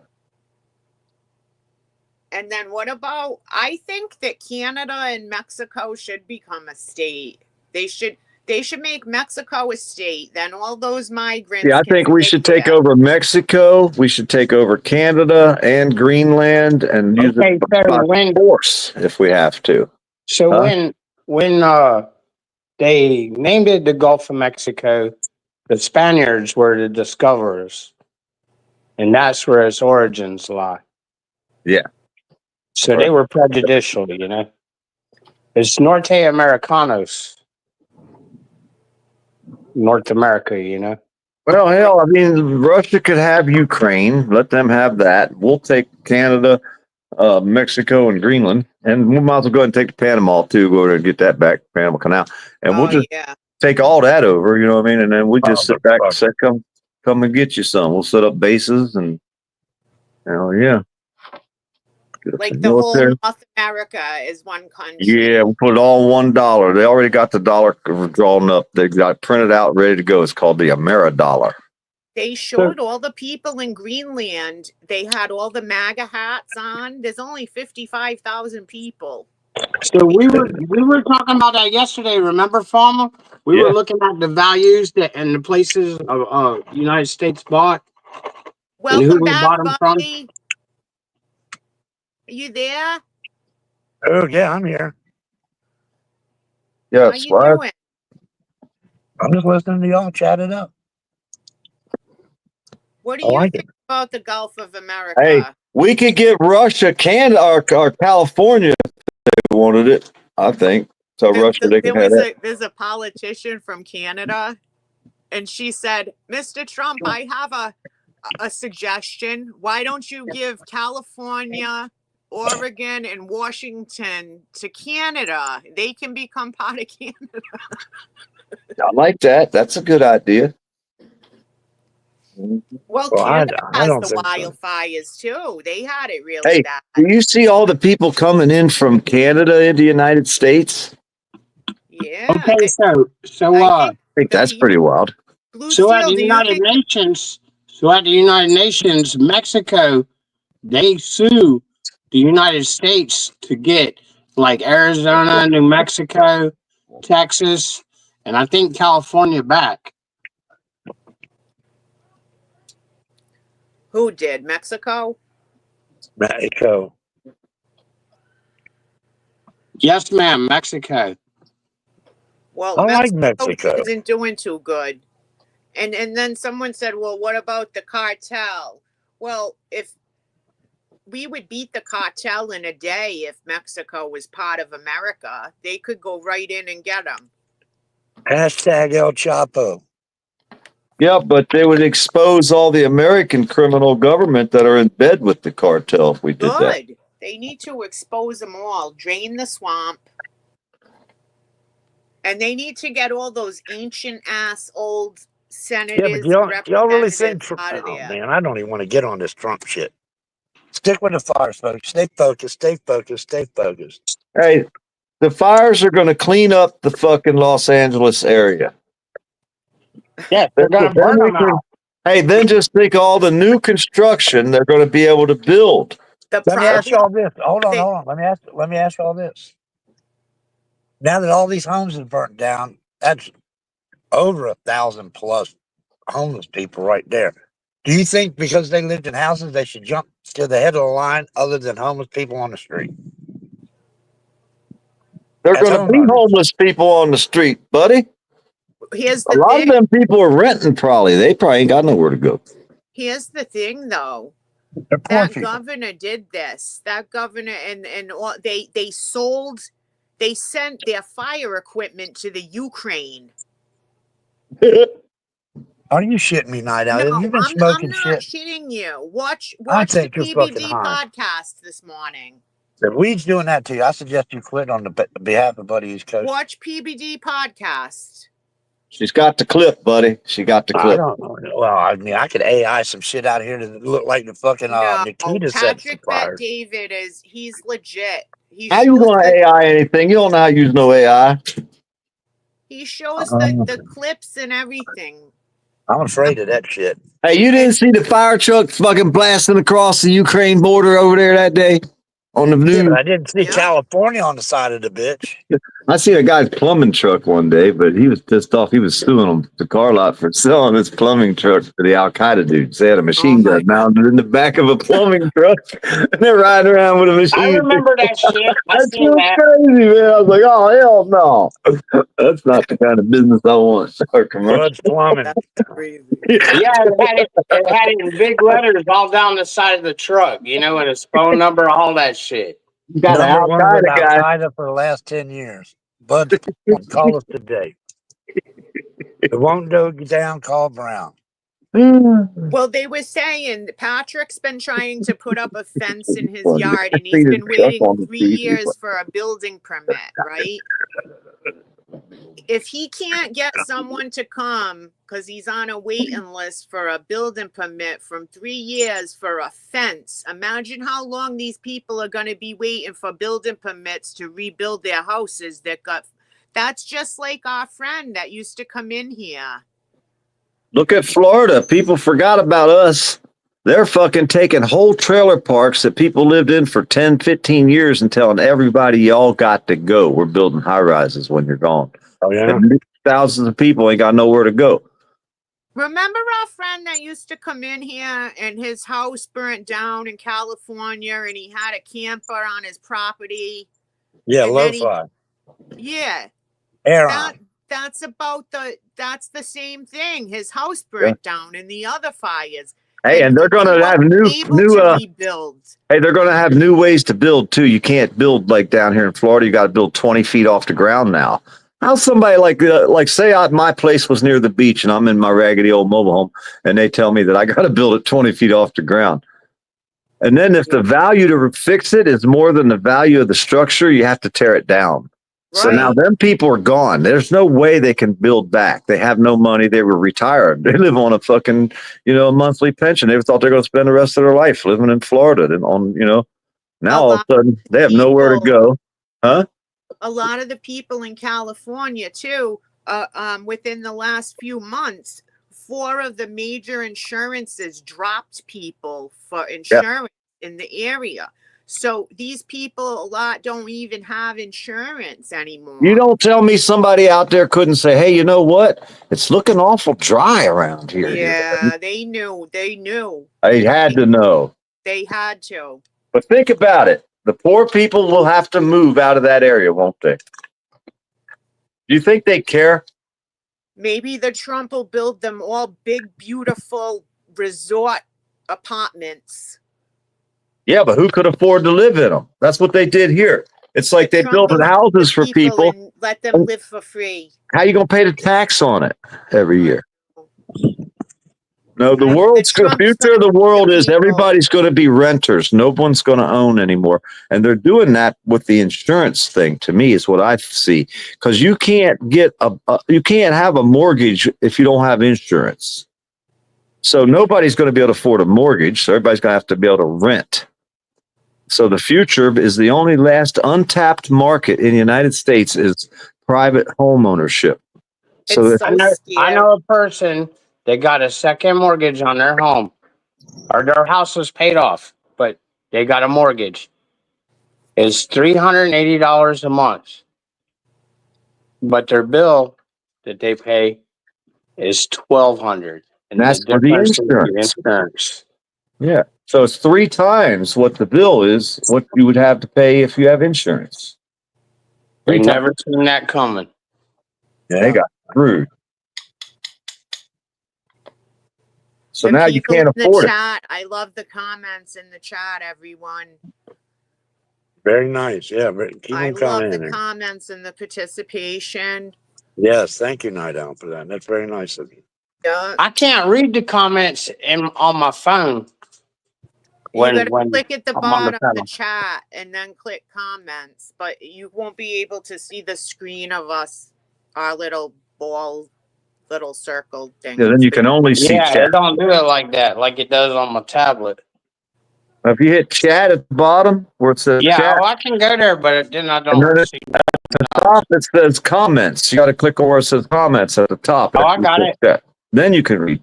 And then what about, I think that Canada and Mexico should become a state. They should make Mexico a state. Then all those migrants. Yeah, I think we should take over Mexico. We should take over Canada and Greenland and use it by force if we have to. So when they named it the Gulf of Mexico, the Spaniards were the discoverers, and that's where its origins lie. Yeah. So they were prejudicial, you know. It's Norte Americanos. North America, you know. Well, hell, I mean, Russia could have Ukraine. Let them have that. We'll take Canada, Mexico, and Greenland. And we might as well go ahead and take the Panama, too. Go there and get that back, Panama Canal. And we'll just take all that over, you know what I mean? And then we just sit back and say, come and get you some. We'll set up bases and, yeah. Like the whole North America is one country. Yeah, we'll put it all $1. They already got the dollar drawn up. They got printed out, ready to go. It's called the AmeriDollar. They showed all the people in Greenland. They had all the MAGA hats on. There's only 55,000 people. So we were talking about that yesterday. Remember, Farmer? We were looking at the values and the places of United States bought. Welcome back, Buddy. Are you there? Oh yeah, I'm here. Yeah, how you doing? I'm just listening to y'all chat it up. What do you think about the Gulf of America? Hey, we could get Russia, Canada, or California if they wanted it. I think so. Russia, they can have that. There's a politician from Canada, and she said, "Mr. Trump, I have a suggestion. Why don't you give California, Oregon, and Washington to Canada? They can become part of Canada." I like that. That's a good idea. Well, Canada has the wildfires too. They had it really bad. Do you see all the people coming in from Canada into the United States? Yeah. Okay, so I think that's pretty wild. So at the United Nations, Mexico, they sue the United States to get like Arizona, New Mexico, Texas, and I think California back. Who did? Mexico? Mexico. Yes, ma'am, Mexico. Well, I like Mexico Mexico. isn't doing too good. And then someone said, well, what about the cartel? Well, if we would beat the cartel in a day if Mexico was part of America, they could go right in and get them. Hashtag El Chapo. Yeah, but they would expose all the American criminal government that are in bed with the cartel if we did that. Good. They need to expose them all, drain the swamp. And they need to get all those ancient ass old senators and y'all really think representatives out of there. man, I don't even want to get on this Trump shit. Stick with the fires, folks. Stay focused, stay focused, stay focused. Hey, the fires are going to clean up the fucking Los Angeles area. Yeah, they're gonna burn them out. Hey, then just think all the new construction they're going to be able to build. The Let me ask you all problem, this. Hold on. Let me ask you all this. Now that all these homes have burnt down, that's over 1,000 plus homeless people right there. Do you think because they lived in houses, they should jump to the head of the line other than homeless people on the street? They're That's going to be homeowners. homeless people on the street, buddy. here's A the lot of thing. them people are renting probably. They probably ain't got nowhere to go. Here's the thing, though. They're poor That people. governor did this. That governor and all, they sent their fire equipment to the Ukraine. Are you shitting me, Night Owl? No, Have you been I'm smoking not shit? shitting you. Watch I the think you're fucking PBD high. podcast this morning. If weed's doing that to you, I suggest you quit on the behalf of Buddy East Coast. Watch PBD podcast. She's got the clip, buddy. She got the I clip. don't know. Well, I mean, I could AI some shit out here to look like the fucking No, Nikita set Patrick fires. Bet David he's legit. He How you shows going to AI anything? You don't know how to use no AI. he shows the clips and everything. I'm afraid of that shit. Hey, you didn't see the fire truck fucking blasting across the Ukraine border over there that day on the Yeah, news? but I didn't see Yeah. California on the side of the bitch. I seen a guy's plumbing truck one day, but he was pissed off. He was suing them, the car lot, for selling his plumbing truck to the Al Qaeda dudes. They had a machine gun mounted in the back of a plumbing truck, and they're riding around with a machine I gun. remember that shit. I That's seen so that. crazy, man. I was like, oh, hell no. That's not the kind of business I want. Or commercial. Bud's plumbing. That's crazy. Yeah, it had it in big letters all down the side of the truck, you know, and his phone number, all that shit. You got an Number Al one with Qaeda Al guy. Qaeda for the last 10 years. Bud's plumbing. Call us today. If it won't go down, call Brown. Well, they were saying Patrick's been trying to put up a fence in his yard, and he's been waiting 3 years for a building permit, right? If he can't get someone to come because he's on a waiting list for a building permit from 3 years for a fence, imagine how long these people are going to be waiting for building permits to rebuild their houses that's just like our friend that used to come in here. Look at Florida. People forgot about us. They're fucking taking whole trailer parks that people lived in for 10, 15 years and telling everybody y'all got to go. We're building high rises when you're gone. Oh, yeah? And thousands of people ain't got nowhere to go. Remember our friend that used to come in here and his house burnt down in California and he had a camper on his property? Yeah, And then lo-fi. Yeah. Air on. That's the same thing. His house burnt down and the other fires. Hey, and they're going to have rebuild. Hey, they're going to have new ways to build too. You can't build like down here in Florida. You got to build 20 feet off the ground now. How's somebody like say my place was near the beach and I'm in my raggedy old mobile home and they tell me that I got to build it 20 feet off the ground. And then if the value to fix it is more than the value of the structure, you have to tear it down. So now them people are gone. There's no way they can build back. They have no money. They were retired. They live on a fucking, a monthly pension. They thought they're going to spend the rest of their life living in Florida. And now all of a sudden they have nowhere to go. Huh? A lot of the people in California too, within the last few months, 4 of the major insurances dropped people for insurance in the area. So these people, a lot don't even have insurance anymore. You don't tell me somebody out there couldn't say, hey, you know what? It's looking awful dry around here. Yeah, they knew. They knew. They had to know. They had to. But think about it. The poor people will have to move out of that area, won't they? Do you think they care? Maybe the Trump will build them all big, beautiful resort apartments. Yeah, but who could afford to live in them? That's what they did here. It's like they Trump built will houses for the people. and let them live for free. How you going to pay the tax on it every year? No, the And world's the Trump's future of the gonna world the is people. everybody's going to be renters. No one's going to own anymore. And they're doing that with the insurance thing, to me, is what I see. Because you can't get you can't have a mortgage if you don't have insurance. So nobody's going to be able to afford a mortgage. So everybody's going to have to be able to rent. So the future is the only last untapped market in the United States is private home ownership. So It's so I scary. know a person that got a second mortgage on their home, or their house was paid off, but they got a mortgage. It's $380 a month, but their bill that they pay is $1,200, and the that's for the difference is the insurance. insurance. Yeah. So it's 3 times what the bill is, what you would have to pay if you have insurance. They 3 times. never seen that coming. Yeah, they got screwed. So The now you people can't in the afford it. chat, I love the comments in the chat, everyone. Very nice. Yeah, keep I them coming love in the there. comments and the participation. Yes, thank you, Night Owl, for that. That's very nice of you. Yeah. I can't read the comments on my phone You gotta when click at the I'm on the bottom of the phone. chat and then click comments, but you won't be able to see the screen of us, our little ball, little circle thing. Yeah, then you can only see Yeah, chat. it don't do it like that, like it does on my tablet. If you hit chat at the bottom where it says Yeah, chat, oh, I can go there, but then I and don't then at see. the top it says comments. You got to click on where it says comments at the top. Oh, I after you got click it. that. Then you can read.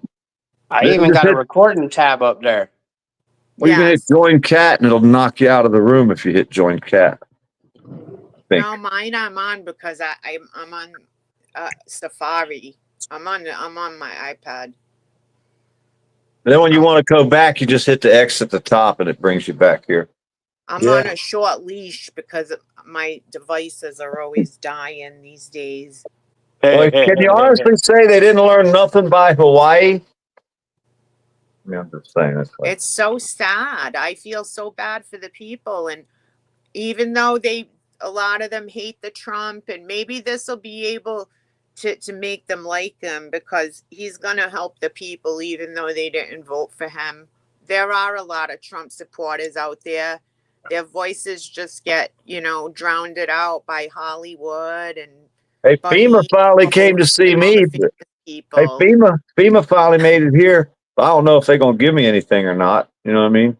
I Then even just got a hit- recording tab up there. Well, you can hit Yes. join cat and it'll knock you out of the room if you hit join cat. No, mine I'm on because I'm on Safari. I'm on my iPad. Then when you want to go back, you just hit the X at the top and it brings you back here. I'm on a short leash because my devices are always dying these days. Well, can you honestly say they didn't learn nothing by Hawaii? Yeah, I'm just saying that's It's so sad. I feel so bad for the people, and even though a lot of them hate the Trump, and maybe this will be able to make them like him because he's gonna help the people, even though they didn't vote for him. There are a lot of Trump supporters out there. Their voices just get, drowned out by Hollywood and Hey, FEMA Bunny finally came to Post see and all me. the famous Hey, people. FEMA finally made it here. I don't know if they're gonna give me anything or not. You know what I mean?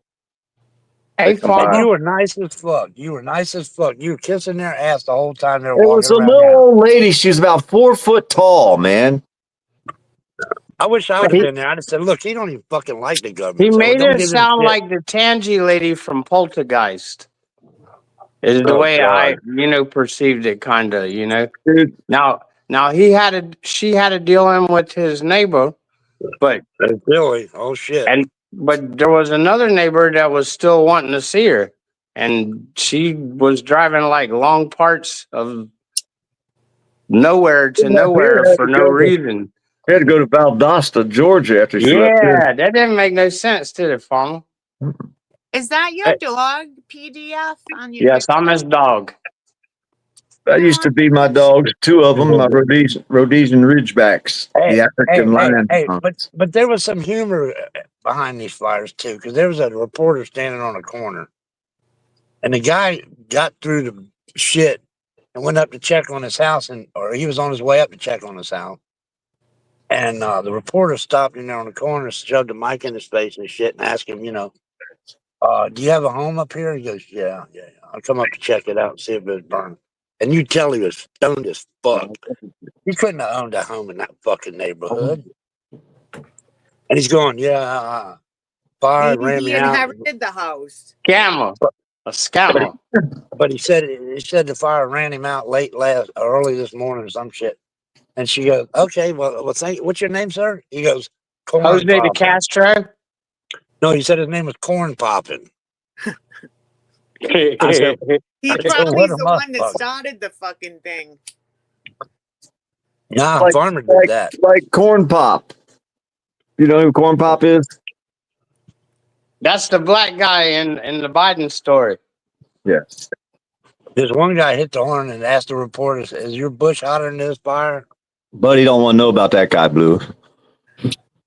Hey, They come by. And Farmer. you were nice as fuck. You were nice as fuck. You were kissing their ass the whole time they were It was walking a around little now. old lady. She was about 4 foot tall, man. I wish I would have been there. I'd have said, look, he don't even fucking like the He government. So made don't it give him sound shit. like the Tangy lady from Poltergeist. Is the Oh, way I, God. perceived it, kind of, Dude, Now, she had to deal in with his neighbor, but That's Billy. Oh, shit. but there was another neighbor that was still wanting to see her, and she was driving like long parts of nowhere to nowhere for no reason. He had to go to Valdosta, Georgia after she left here. Yeah, that didn't make no sense, did it, Farmer? Is that your Hey. dog PDF on your Yes, picture? I'm his dog. That used to be my dogs, 2 of them, my Rhodesian Ridgebacks, the African lion. But there was some humor behind these flyers too, because there was a reporter standing on a corner, and the guy got through the shit and went up to check on his house, or he was on his way up to check on his house, and the reporter stopped him there on the corner, shoved a mic in his face and shit, and asked him, do you have a home up here? He goes, yeah. I'll come up to check it out and see if it's burning. And you tell he was stoned as fuck. He couldn't have owned a home in that fucking neighborhood. And he's going, fire Maybe ran he me out. inherited the house. Camera. A scoundrel. But he said the fire ran him out early this morning or some shit. And she goes, okay, well, what's your name, sir? He goes, Corn Jose de Poppin'. Castro. No, he said his name was Corn Poppin'. He I said, He I said, probably what is a the one that motherfucker. started the fucking thing. Nah, Like- Farmer did that. Like Corn Pop. You know who Corn Pop is? That's the black guy in the Biden story. Yes. There's one guy hit the horn and asked the reporter, is your bush hotter than this fire? Buddy don't want to know about that guy, Blue.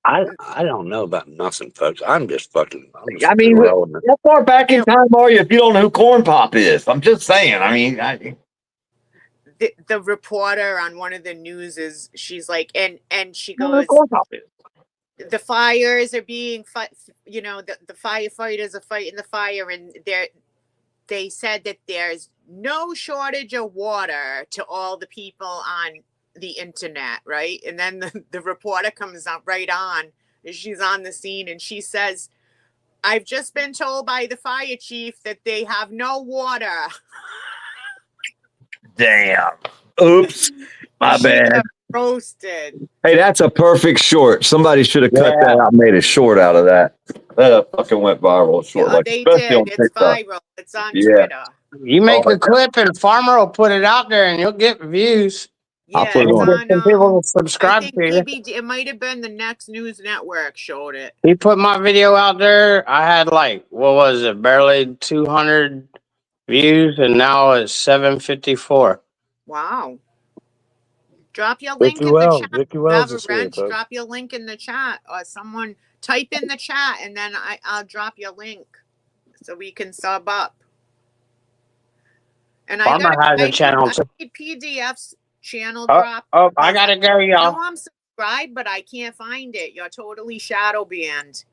I don't know about nothing, folks. I'm just I mean, irrelevant. how far back in time are you if you don't know who Corn Pop is? I'm just saying. I mean, The reporter on one of the news she's like, and she I don't know goes, who Corn Pop is. the fires are being the firefighters are fighting the fire, and they said that there's no shortage of water to all the people on the internet, right? And then the reporter comes up right on, and she's on the scene, and she says, I've just been told by the fire chief that they have no water. Damn. Oops. My She bad. got roasted. Hey, that's a perfect short. Somebody should have cut Yeah. that out and made a short out of that. That fucking went viral short. Yeah, Like, they especially on did. It's TikTok. viral. It's on Yeah. Twitter. You make Oh, a clip and Farmer will put it out there and you'll get views. I'll Yeah, put it it's on. Get on. some people to I subscribe think to you. it might have been the Next News Network showed it. He put my video out there. I had like, what was it, barely 200 views, and now it's 754. Wow. Drop your link Vicky in the Wells. chat. Vicky You Wells have a is here, wrench, folks. drop your link in the chat, or someone type in the chat, and then I'll drop your link so we can sub up. And Farmer has a channel too. I need PDF's channel Oh, drop. oh, I gotta go, I y'all. know I'm subscribed, but I can't find it. You're totally shadow banned.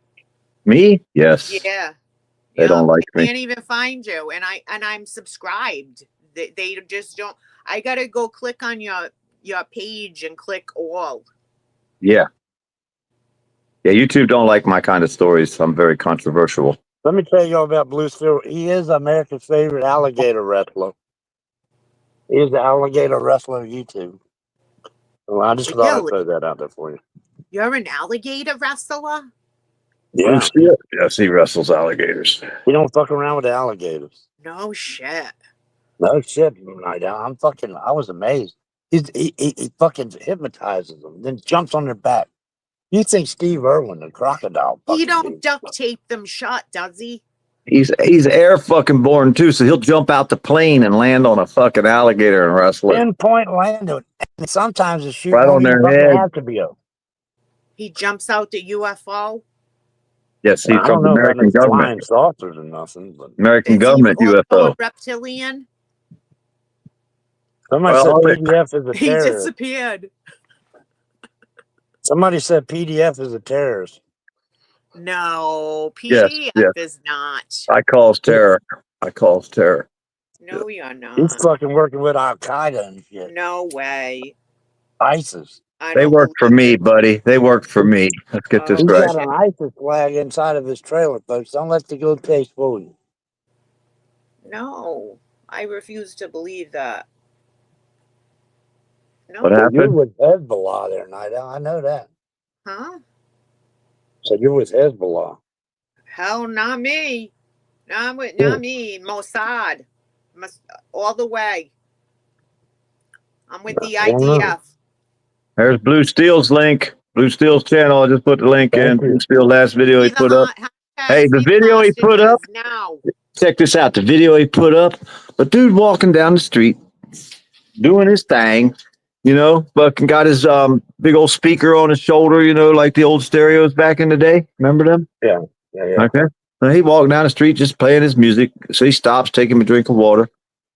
Me? Yes. Yeah. They don't like I me. can't even find you, and I'm subscribed. They just don't. I gotta go click on your page and click all. Yeah. Yeah, YouTube don't like my kind of stories. I'm very controversial. Let me tell y'all about Bluesfield. He is America's favorite alligator wrestler. He is the alligator wrestler of YouTube. Well, I just thought I'd throw that out there for you. You're an alligator wrestler? Yeah. Yes, he wrestles alligators. He don't fuck around with the alligators. No shit. No shit. I was amazed. He fucking hypnotizes them, then jumps on their back. You think Steve Irwin, the crocodile, He fucking don't dude. duct tape them shut, does he? He's air fucking born too, so he'll jump out the plane and land on a fucking alligator and wrestle it Pinpoint landing. And sometimes the shoot right won't on even their fucking head. have to be up. He jumps out the UFO. Yes, I he's from don't the know about American no government. flying saucers or nothing, but American Is government he also UFO. a reptilian? somebody Well, said PDF is a He terrorist. disappeared. Somebody said PDF is a terrorist. No, Yes, PDF yes. is not. I calls terror. I calls terror. No, you're He's not. fucking working with Al Qaeda and shit. No way. ISIS. I They don't worked for believe me, it. buddy. They worked for me. Let's get this Oh, He's right. got an ISIS flag inside of his trailer, folks. Don't let the good taste fool you. No, I refuse to believe that. No. What So happened? you're with Hezbollah there, Nida. I know that. Huh? So you're with Hezbollah. Hell, not me. Not Yeah. me. Mossad. All the way. I'm with the I don't know. IDF. There's Blue Steel's link. Blue Steel's channel. I just put the link in. Thank you. Blue Steel last video he put up. Hey, the See video he put up. hostages now. Check this out. The video he put up. A dude walking down the street, doing his thing. You know, fucking got his big old speaker on his shoulder. You know, like the old stereos back in the day. Remember them? Yeah. Okay. So he walked down the street just playing his music. So he stops, taking him a drink of water,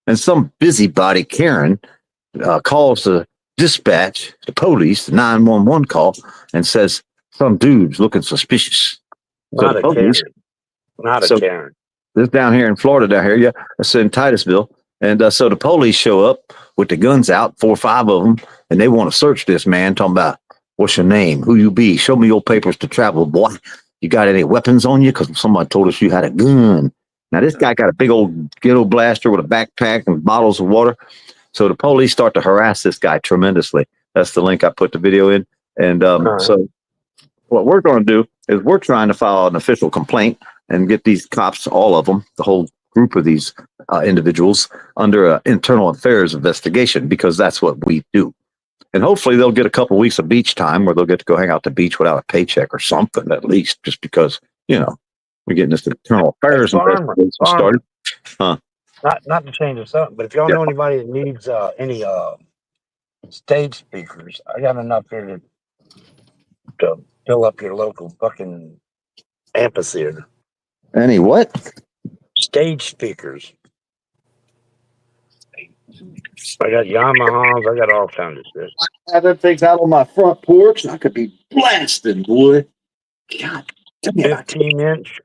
and some busybody Karen calls the dispatch, the police, the 911 call, and says some dude's looking suspicious. So Not the a police- Karen. Not a So- Karen. This down here in Florida, down here, yeah, it's in Titusville, and so the police show up with the guns out, 4 or 5 of them, and they want to search this man. Talking about what's your name, who you be, show me your papers to travel, boy. You got any weapons on you? Because somebody told us you had a gun. Now, this guy got a big old ghetto blaster with a backpack and bottles of water. So the police start to harass this guy tremendously. That's the link I put the video in. And so what we're going to do is we're trying to file an official complaint and get these cops, all of them, the whole group of these individuals, under an internal affairs investigation, because that's what we do. And hopefully they'll get a couple weeks of beach time where they'll get to go hang out at the beach without a paycheck or something, at least, just because, you know, we're getting this internal affairs investigation started. Not to change the subject, but if y'all know anybody that needs any stage speakers, I got enough here to fill up your local fucking amphitheater. Any what? Stage speakers. I got Yamahas. I got all kinds of shit. I have them things out on my front porch, and I could be blasting, boy. God, tell me about 15-inch.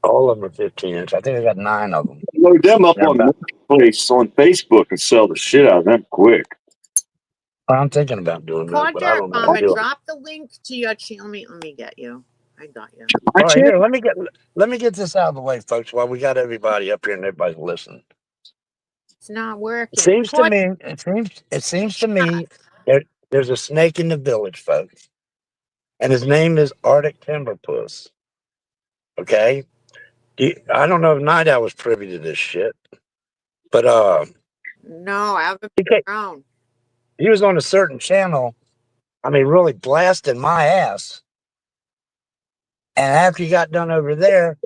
All of them are 15-inch. I think I got 9 of them. Load them up on Marketplace on Facebook and sell the shit out of them quick. I'm thinking about doing that, but I don't know. Drop the link to your channel. Let me get you. I got you. All right, here, let me get this out of the way, folks, while we got everybody up here and everybody's listening. It's not working. It seems to me there's a snake in the village, folks. And his name is Arctic Timberpuss. Okay? I don't know if Night Owl was privy to this shit. But no, I haven't been around. He was on a certain channel, I mean, really blasting my ass. And after he got done over there,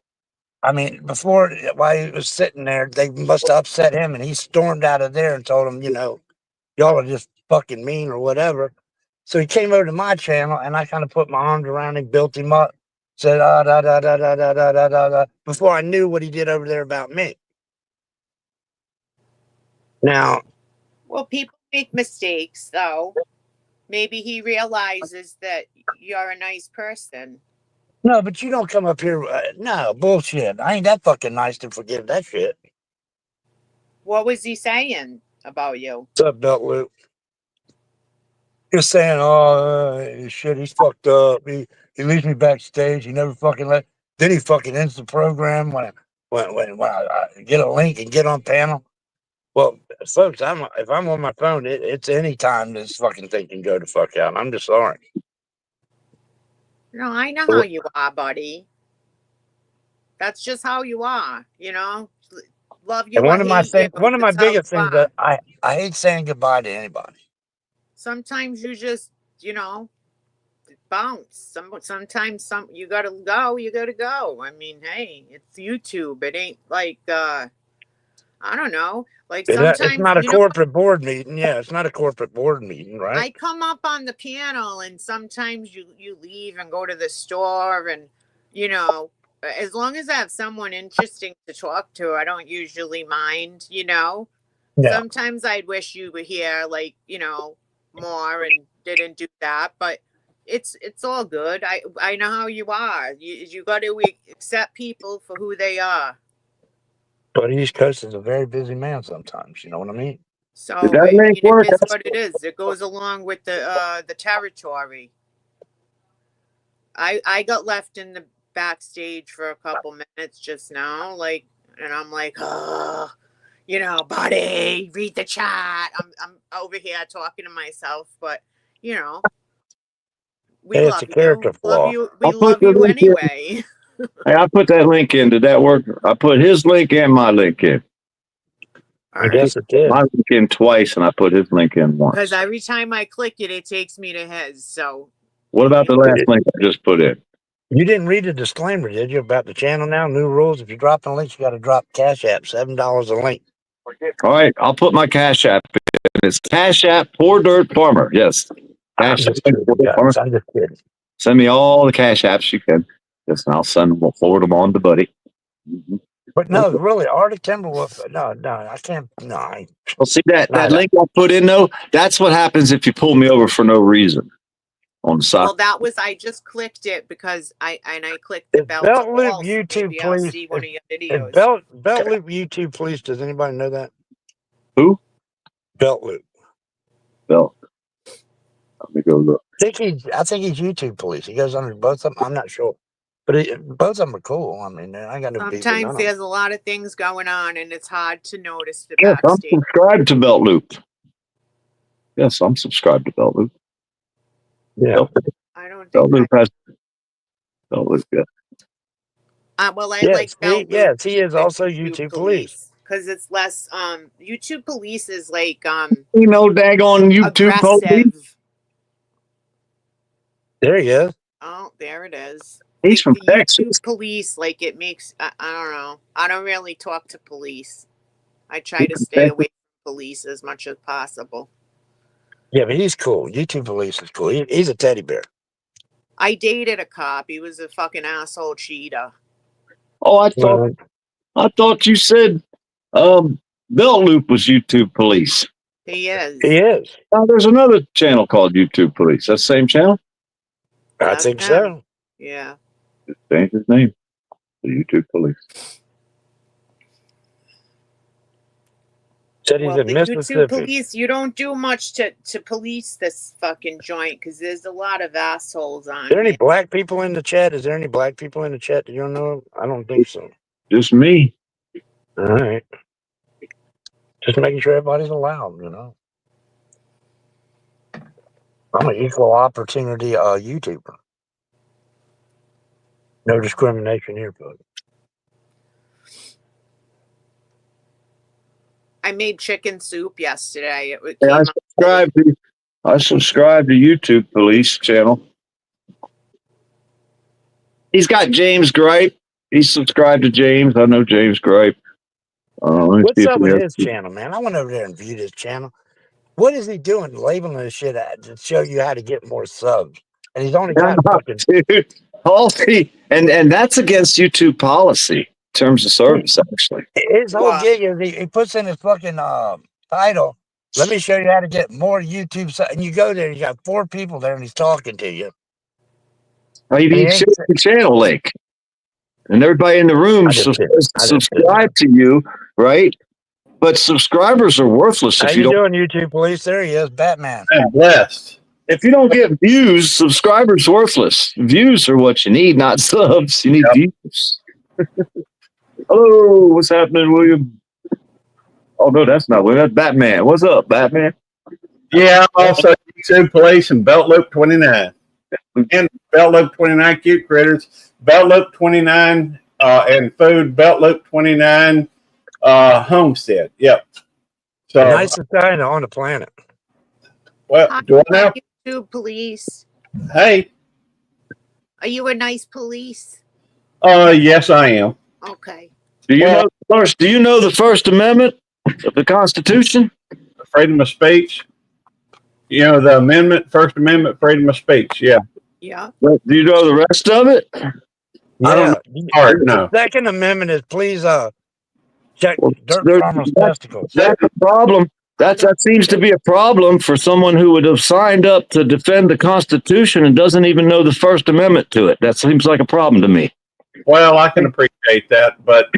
I mean, while he was sitting there, they must have upset him, and he stormed out of there and told him, you know, y'all are just fucking mean or whatever. So he came over to my channel, and I kind of put my arms around him, built him up, said, da, da, da, da, da, da, da, da, da, before I knew what he did over there about me. Now, well, people make mistakes, though. Maybe he realizes that you're a nice person. No, but you don't come up here. No, bullshit. I ain't that fucking nice to forgive that shit. What was he saying about you? What's up, Belt Loop? Just saying, oh, shit, he's fucked up. He leaves me backstage. He never fucking let. Then he fucking ends the program when I get a link and get on panel. Well, folks, if I'm on my phone, it's any time this fucking thing can go to fuck out. I'm just sorry. No, I know how you are, buddy. That's just how you are, you know. Love you. And one of my biggest things that I hate saying goodbye to anybody. Sometimes you just, you know, bounce. Sometimes you gotta go. I mean, hey, it's YouTube. It ain't like I don't know. Like sometimes it's not a corporate board meeting. Yeah, it's not a corporate board meeting, right? I come up on the panel, and sometimes you leave and go to the store, and you know, as long as I have someone interesting to talk to, I don't usually mind. You know, sometimes I'd wish you were here, like, you know, more, and didn't do that, but it's all good. I know how you are. You got to accept people for who they are. But East Coast is a very busy man sometimes. You know what I mean? So it is what it is. It goes along with the territory. I got left in the backstage for a couple minutes just now, like, and I'm like, oh, you know, buddy, read the chat. I'm over here talking to myself, but you know, we love you. We love you anyway. Hey, I put that link in. Did that work? I put his link and my link in. I guess it did. My link in twice, and I put his link in once. Because every time I click it, it takes me to his. So, what about the last link I just put in? You didn't read the disclaimer, did you, about the channel now? New rules. If you're dropping links, you got to drop Cash App, $7 a link. All right, I'll put my Cash App in. It's Cash App Poor Dirt Farmer. Yes. I'm just kidding. Send me all the Cash Apps you can. Yes, and I'll forward them on to Buddy. Mm-hmm. But no, really, Arctic Timberwolf. No, I can't. No, well, see that link I put in though. That's what happens if you pull me over for no reason on the side. Well, I just clicked it because I clicked the bell. Belt Loop YouTube, please. See one of your videos. Belt Loop YouTube, please. Does anybody know that? Who? Belt Loop. Belt. Let me go look. I think he's YouTube police. He goes under both of them. I'm not sure. But both of them are cool. I mean, I got no beef with none Sometimes of them. there's a lot of things going on, and it's hard to notice the Yes, I'm backstage. subscribed to Belt Loop. Yes, I'm subscribed to Belt Loop. Yeah. I don't Belt think Loop has Belt Loop. Yeah. well, I Yes, like Belt Loop yes, he is than also YouTube police. because it's less. YouTube police is like You know, daggone YouTube police. aggressive. There he is. Oh, there it is. He's from The Texas. YouTube police, like it makes. I don't know. I don't really talk to police. I try to stay away from police as much as possible. Yeah, but he's cool. YouTube police is cool. He's a teddy bear. I dated a cop. He was a fucking asshole cheater. Oh, I thought you said Belt Loop was YouTube police. He is. He is. Now there's another channel called YouTube Police. That same channel? I That's think him. so. Yeah. Just changed his name. The YouTube Police. Said he's Well, in the YouTube Mississippi. police, you don't do much to police this fucking joint because there's a lot of assholes on Is there any here. black people in the chat? Is there any black people in the chat that you don't know? I don't think so. Just me. All right. Just making sure everybody's allowed, you know. I'm an equal opportunity YouTuber. No discrimination here, bud. I made chicken soup yesterday. It Yeah, came out. I subscribe to YouTube Police channel. He's got James Gripe. He's subscribed to James. I know James Gripe. What's up with his channel, man? I went over there and viewed his channel. What is he doing labeling this shit to show you how to get more subs? And he's only got fucking... Dude, and that's against YouTube policy. Terms of service, actually. His whole gig is he puts in his fucking title, let me show you how to get more YouTube subs. And you go there, you got 4 people there, and he's talking to you. He shares the channel link. And everybody in the room subscribe to you, right? But subscribers are worthless if you don't. Doing, YouTube Police? There he is, Batman. I'm blessed. If you don't get views, subscribers worthless. Views are what you need, not subs. You need views. Hello, what's happening, William? Oh no, that's not William. That's Batman. What's up, Batman? Yeah, I'm also YouTube Police and Belt Loop 29. And Belt Loop 29 Cute Critters, Belt Loop 29 and Food, Belt Loop 29 Homestead. Yep. So the nicest guy on the planet. Well, do I know? YouTube Police. Hey. Are you a nice police? Yes, I am. Okay. Do you know the First Amendment of the Constitution? Freedom of speech. You know the amendment, First Amendment, freedom of speech. Yeah. Yeah. Do you know the rest of it? Yeah. I don't know. No. The Second Amendment is please check dirt farmers' testicles. That's a problem. That seems to be a problem for someone who would have signed up to defend the Constitution and doesn't even know the First Amendment to it. That seems like a problem to me. Well, I can appreciate that, but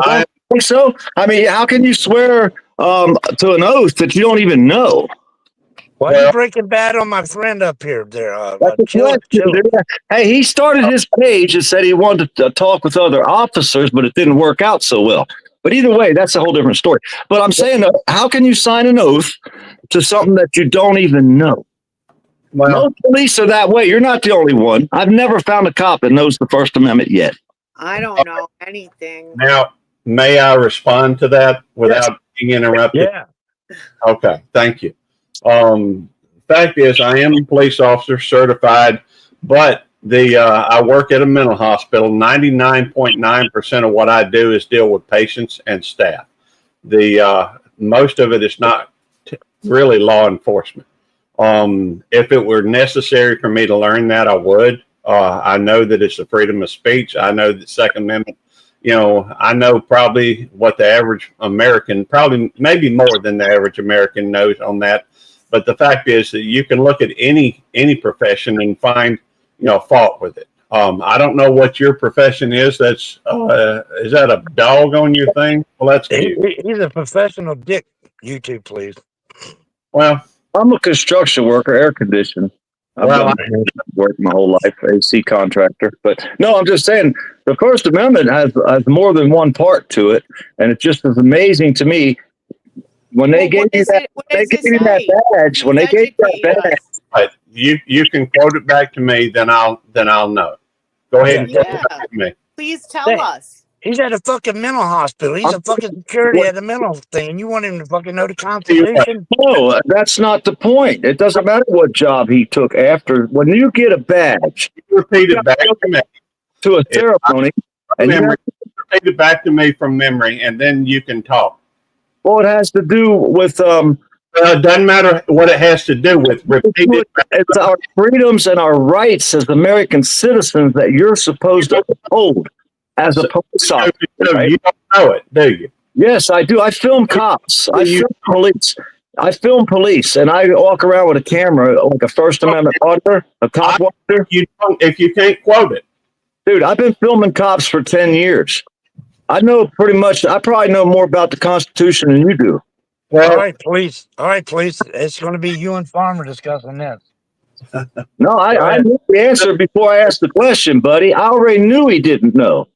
I don't think so. I mean, how can you swear to an oath that you don't even know? Why are you breaking bad on my friend up here? There, chill. Hey, he started his page and said he wanted to talk with other officers, but it didn't work out so well. But either way, that's a whole different story. But I'm saying, how can you sign an oath to something that you don't even know? Well, most police are that way. You're not the only one. I've never found a cop that knows the First Amendment yet. I don't know anything. Now, may I respond to that without being interrupted? Yeah. Okay, thank you. Fact is, I am a police officer certified, but I work at a mental hospital. 99.9% of what I do is deal with patients and staff. Most of it is not really law enforcement. If it were necessary for me to learn that, I would. I know that it's the freedom of speech. I know that Second Amendment, I know probably what the average American, probably maybe more than the average American knows on that. But the fact is that you can look at any profession and find, fault with it. I don't know what your profession is. Is that a dog on your thing? Well, that's cute. He's a professional dick. YouTube, please. Well, I'm a construction worker, air conditioning. I've Well, worked my whole life, AC contractor. But no, I'm just saying the First Amendment has more than one part to it, and it just is amazing to me when they Well, gave what you is that. it? What They does gave it you that say? badge. When Please they gave you that educate badge, us. but you can quote it back to me, then I'll know. Go ahead and quote Yeah, it back to me. please tell Hey, us. he's at a fucking mental hospital. He's I'm a fucking security at the mental thing, and you want him to fucking know the Tell you what, Constitution? no, that's not the point. It doesn't matter what job he took after. When you get a badge, repeat you it back got to me. to a If ceremony, and you memory, repeat it back to me from memory, and then you can talk. well, it has to do with It doesn't matter what it has to do with. Repeat it. it's our freedoms and our rights as American citizens that you're supposed to uphold as a So, police officer. Right? You don't know it, do you? Yes, I do. I film cops. I film police. I film police, and I walk around with a camera like a First Amendment auditor, a cop watcher. You don't, if you can't quote it. Dude, I've been filming cops for 10 years. I know pretty much. I probably know more about the Constitution than you do. Well, All right, police. All right, police. It's going to be you and Farmer discussing this. No, I knew the answer before I asked the question, buddy. I already knew he didn't know.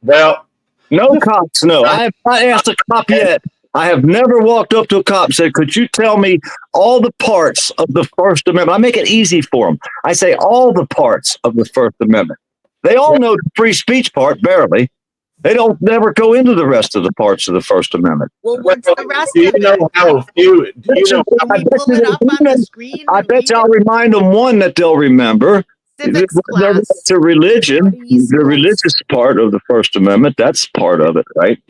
well, No cops know. I have not asked a cop yet. I have never walked up to a cop and said, could you tell me all the parts of the First Amendment? I make it easy for them. I say all the parts of the First Amendment. They all know the free speech part, barely. They don't never go into the rest of the parts of the First Amendment. Well, what's the rest do you of it? know how few? Do you know? Can we pull it up on the screen? I and bet read you I'll it? remind them one that they'll remember. Civics The class. to religion, What are you the schools? religious part of the First Amendment, that's part of it, right?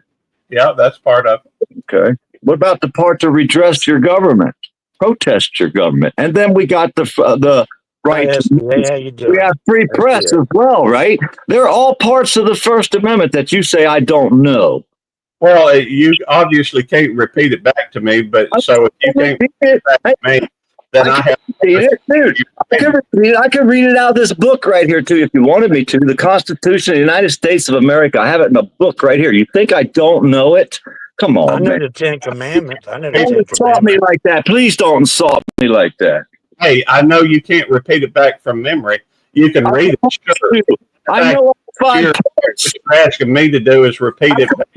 Yeah, that's part of it. Okay. What about the part to redress your government, protest your government? And then we got the right. Yeah, you do. We have free press as well, right? They're all parts of the First Amendment that you say I don't know. Well, you obviously can't repeat it back to me, but so if you can't repeat it back to me, then I have Dude, I can read it out of this book right here too, if you wanted me to. The Constitution of the United States of America. I have it in a book right here. You think I don't know it? Come on, I know man. the Ten Commandments. I know the Don't Ten insult me Commandments. like that. Please don't insult me like that. Hey, I know you can't repeat it back from memory. You can read it. Sure. I know all 5 parts. What you're asking me to do is repeat it back.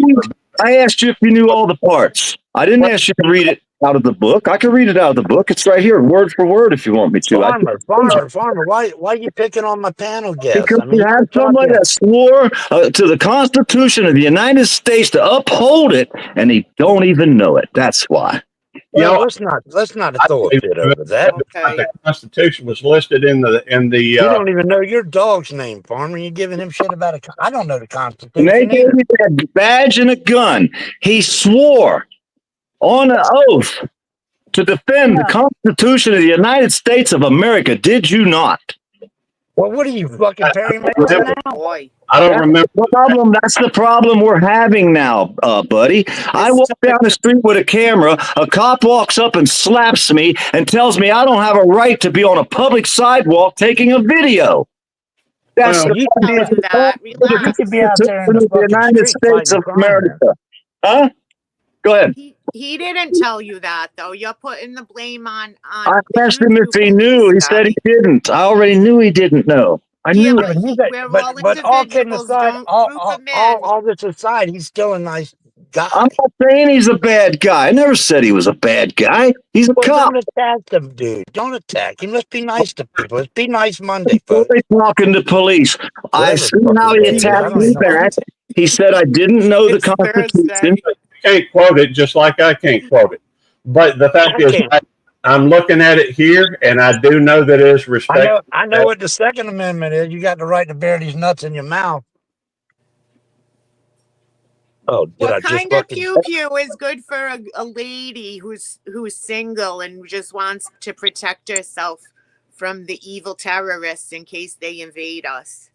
I asked you if you knew all the parts. I didn't ask you to read it out of the book. I can read it out of the book. It's right here, word for word, if you want me to. Farmer, why are you picking on my panel guests? Because I mean, you have somebody that swore to the Constitution of the United States to uphold it, and he don't even know it. That's why. well, let's not throw a fit over that. Okay. The Constitution was listed in the You don't even know your dog's name, Farmer. You're giving him shit about it. I don't know the When they Constitution gave either. you that badge and a gun, he swore on an oath to defend the Constitution of the United States of America. Did you not? Well, what are you, fucking Perry Mason now? Boy. I don't remember. That's the problem we're having now, buddy. I walk down the street with a camera. A cop walks up and slaps me and tells me I don't have a right to be on a public sidewalk taking a video. That's Well, you could be, Tell him that. you Relax. could be out there in the fucking United street States of fighting crime. America. Huh? Go ahead. He didn't tell you that though. You're putting the blame on. I the asked him if he YouTube knew. He police said he guy. didn't. I already knew he didn't know. I Yeah, knew. but Yeah, we're all but all kidding individuals. aside, Don't group him in. all this aside, he's still a nice guy. I'm not saying he's a bad guy. I never said he was a bad guy. He's a Well, cop. don't attack them, dude. Don't attack. He must be nice to people. Let's be nice Monday, folks. Always talking to police. I Whatever seen how fucking he day it is. I attacked don't me even know. back. He said I didn't know the It's Constitution. Thursday. You can't quote it just like I can't quote it. But the fact I is, can't. I'm looking at it here, and I do know that it is respect. I know what the Second Amendment is. You got the right to bear these nuts in your mouth. Oh, did I What just kind of fucking... pew pew is good for a lady who's single and just wants to protect herself from the evil terrorists in case they invade us?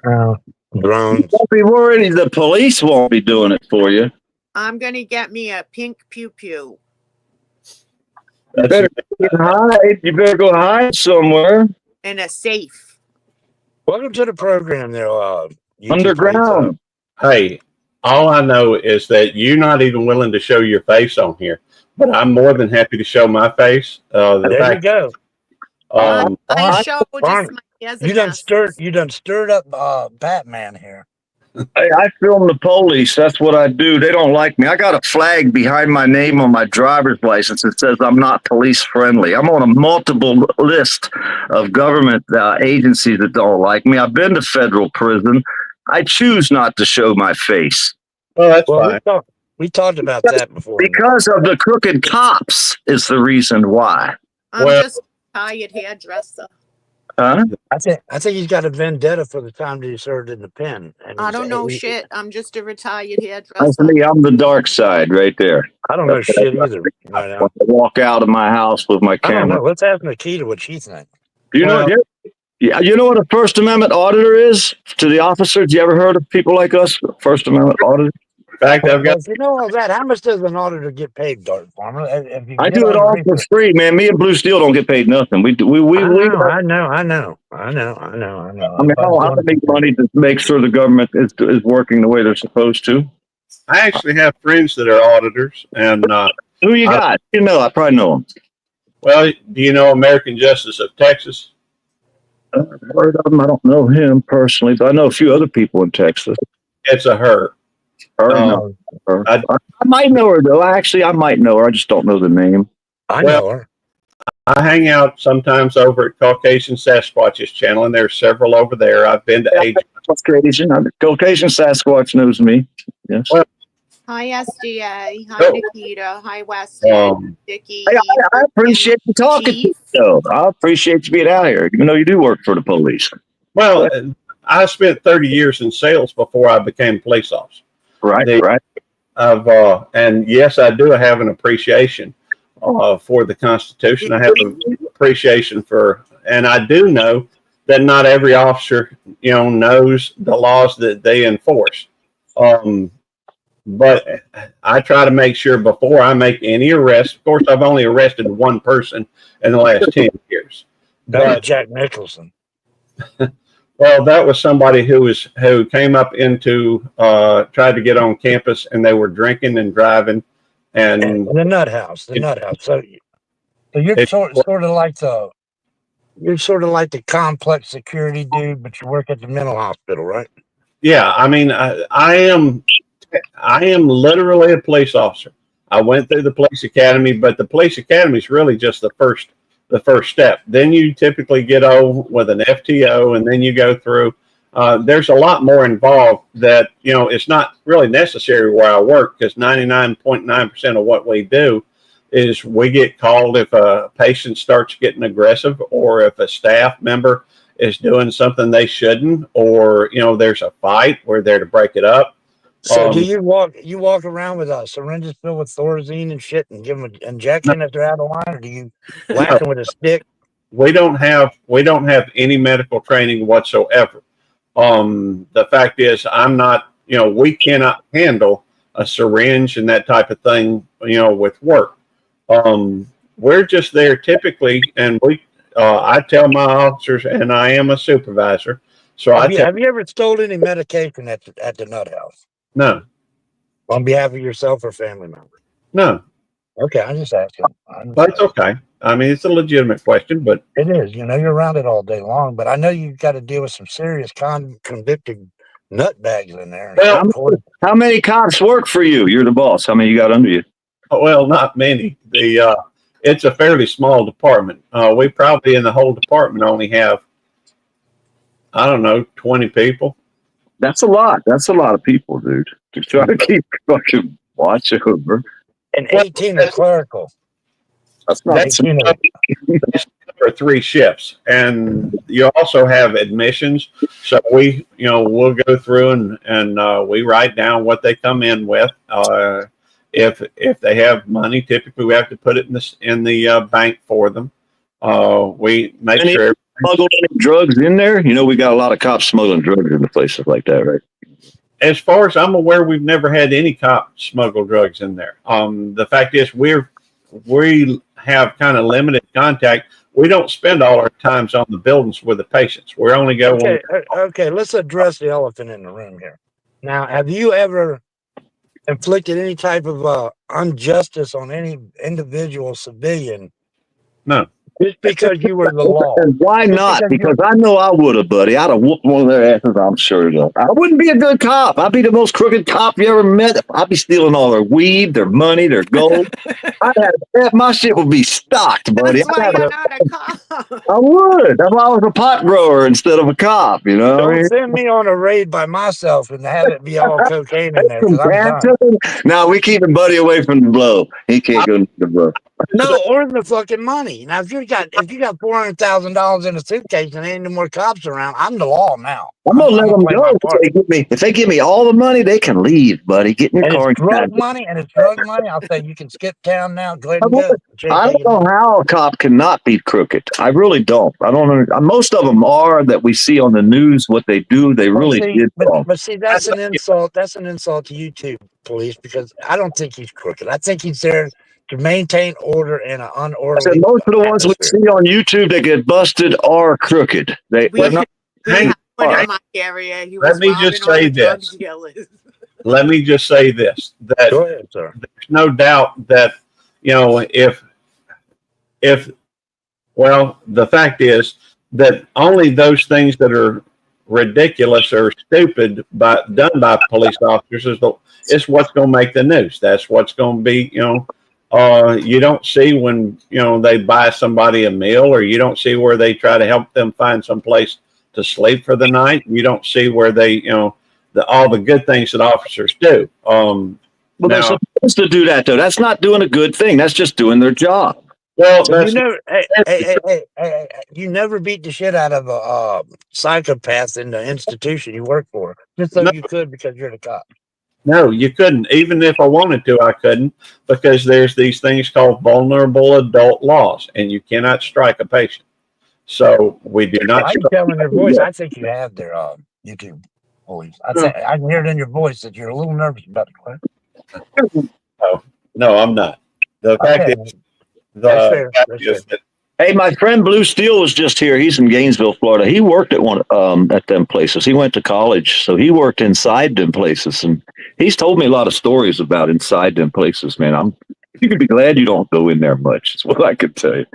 Drones. Don't be worried. The police won't be doing it for you. I'm gonna get me a pink pew pew You better hide. You better go hide somewhere. and a safe. Welcome to the program there, YouTube Underground. Hey, all I know is that you're not even willing to show your face on here. But I'm more than happy to show my face. There you go. I showed just Barney, my you done stirred up Batman here. I film the police. That's what I do. They don't like me. I got a flag behind my name on my driver's license that says I'm not police friendly. I'm on a multiple list of government agencies that don't like me. I've been to federal prison. I choose not to show my face. Well, that's Well, fine. we talked about that before. Because of the crooked cops is the reason why. I'm Well- just a retired hairdresser. Huh? I think he's got a vendetta for the time that he served in the pen. And I don't know shit. I'm just a retired That's hairdresser. me. I'm the dark side right there. I don't know shit either. Right now. When I walk out of my house with my I don't camera. know. Let's ask Nikita what she thinks. You know, you know what a First Amendment auditor is to the officers? You ever heard of people like us, First Amendment auditors? In fact, I've Well, got if you know all that, how much does an auditor get paid, Dart Farmer? If you I get do it on all the for free, man. Me and Blue Steel don't get paid nothing. I know. I mean, I don't make money to make sure the government is working the way they're supposed to. I actually have friends that are auditors, and Who you got? You know, I probably know them. well, do you know American Justice of Texas? I've heard of him. I don't know him personally, but I know a few other people in Texas. It's a her. Her. I- I might know her though. Actually, I might know her. I just don't know the name. I Well- know her. I hang out sometimes over at Caucasian Sasquatch's channel, and there's several over there. I've been to age. Caucasian. Caucasian Sasquatch knows me. Yes. Well, Hi, SDA. Hi, Oh. Nikita. Hi, Wesley. Dickie. I appreciate you talking to me, Chief. though. I appreciate you being out here, even though you do work for the police. Well, I spent 30 years in sales before I became a police officer. Right, They- right. And yes, I do have an appreciation for the Constitution. I have an appreciation for, and I do know that not every officer, knows the laws that they enforce. But I try to make sure before I make any arrest. Of course, I've only arrested one person in the last 10 years. That was But Jack Nicholson. well, that was somebody who came up into tried to get on campus, and they were drinking and driving, and The nut house. So you're It- sort of like the complex security dude, but you work at the mental hospital, right? yeah, I mean, I am literally a police officer. I went through the police academy, but the police academy is really just the first step. Then you typically get over with an FTO, and then you go through. There's a lot more involved that it's not really necessary where I work, because 99.9% of what we do is we get called if a patient starts getting aggressive, or if a staff member is doing something they shouldn't, or there's a fight. We're there to break it up. So do you walk around with syringes filled with Thorazine and shit and give them an injection if they're out of line, or do you whack them with a stick? We don't have any medical training whatsoever. The fact is, I'm not. We cannot handle a syringe and that type of thing. With work, we're just there typically, and I tell my officers, and I am a supervisor, so Have you ever stole any medication at the nut house no, on behalf of yourself or family member? no, Okay, I'm just asking. that's okay. I mean, it's a legitimate question, but It is. You're around it all day long, but I know you've got to deal with some serious convicted nutbags in there. Well, How many cops work for you? You're the boss. How many you got under you? well, not many. It's a fairly small department. We probably in the whole department only have, I don't know, 20 people. That's a lot. That's a lot of people, dude. To try to keep fucking watch over. And 18 are clerical. That's not. That's 18 are, for 3 shifts, and you also have admissions. So we'll go through and we write down what they come in with. If they have money, typically we have to put it in the bank for them. We make sure. Smuggle any drugs in there? We got a lot of cops smuggling drugs into places like that, right? As far as I'm aware, we've never had any cop smuggle drugs in there. The fact is, we have kind of limited contact. We don't spend all our times on the buildings with the patients. We're only going. okay. Let's address the elephant in the room here. Now, have you ever inflicted any type of injustice on any individual civilian? No. Just because you were the law. And why not? Because I know I would have, buddy. I'd have whooped one of their asses, I'm sure of. I wouldn't be a good cop. I'd be the most crooked cop you ever met. I'd be stealing all their weed, their money, their gold. My shit would be stocked, buddy. That's why you're not a cop. I would. That's why I was a pot grower instead of a cop, you know? Don't send me on a raid by myself and have it be all cocaine in there, because I'm done. No, we keeping Buddy away from the blow. He can't go to the blow. No, or the fucking money. Now, if you got $400,000 in a suitcase and ain't no more cops around, I'm the law now. I'm gonna let them go. If they give me all the money, they can leave, buddy. Get in your car. It's drug money, and it's drug money. I'll say you can skip town now. Go ahead and go. I don't know how a cop cannot be crooked. I really don't. I don't know. Most of them are that we see on the news. What they do, they really did wrong. But see, that's an insult. That's an insult to you too, police, because I don't think he's crooked. I think he's there to maintain order in an unorderly. Most of the ones we see on YouTube that get busted are crooked. They're not. In my area, Let me just say this. Let me just say this. That Go ahead, sir. There's no doubt that, you know, well, the fact is that only those things that are ridiculous or stupid done by police officers is what's going to make the news. That's what's going to be, you know. You don't see when, you know, they buy somebody a meal, or you don't see where they try to help them find some place to sleep for the night. You don't see where they, you know, all the good things that officers do. Well, they're supposed to do that, though. That's not doing a good thing. That's just doing their job. Well, so you never beat the shit out of a psychopath in the institution you work for, just so you could, because you're the cop. No, you couldn't. Even if I wanted to, I couldn't, because there's these things called vulnerable adult laws, and you cannot strike a patient. So we do not. I can tell in your voice. I think you have their YouTube police. I can hear it in your voice that you're a little nervous about the question. No, I'm not. The fact is, hey, my friend Blue Steel was just here. He's in Gainesville, Florida. He worked at one at them places. He went to college, so he worked inside them places, and he's told me a lot of stories about inside them places. Man, you could be glad you don't go in there much. Is what I could tell you,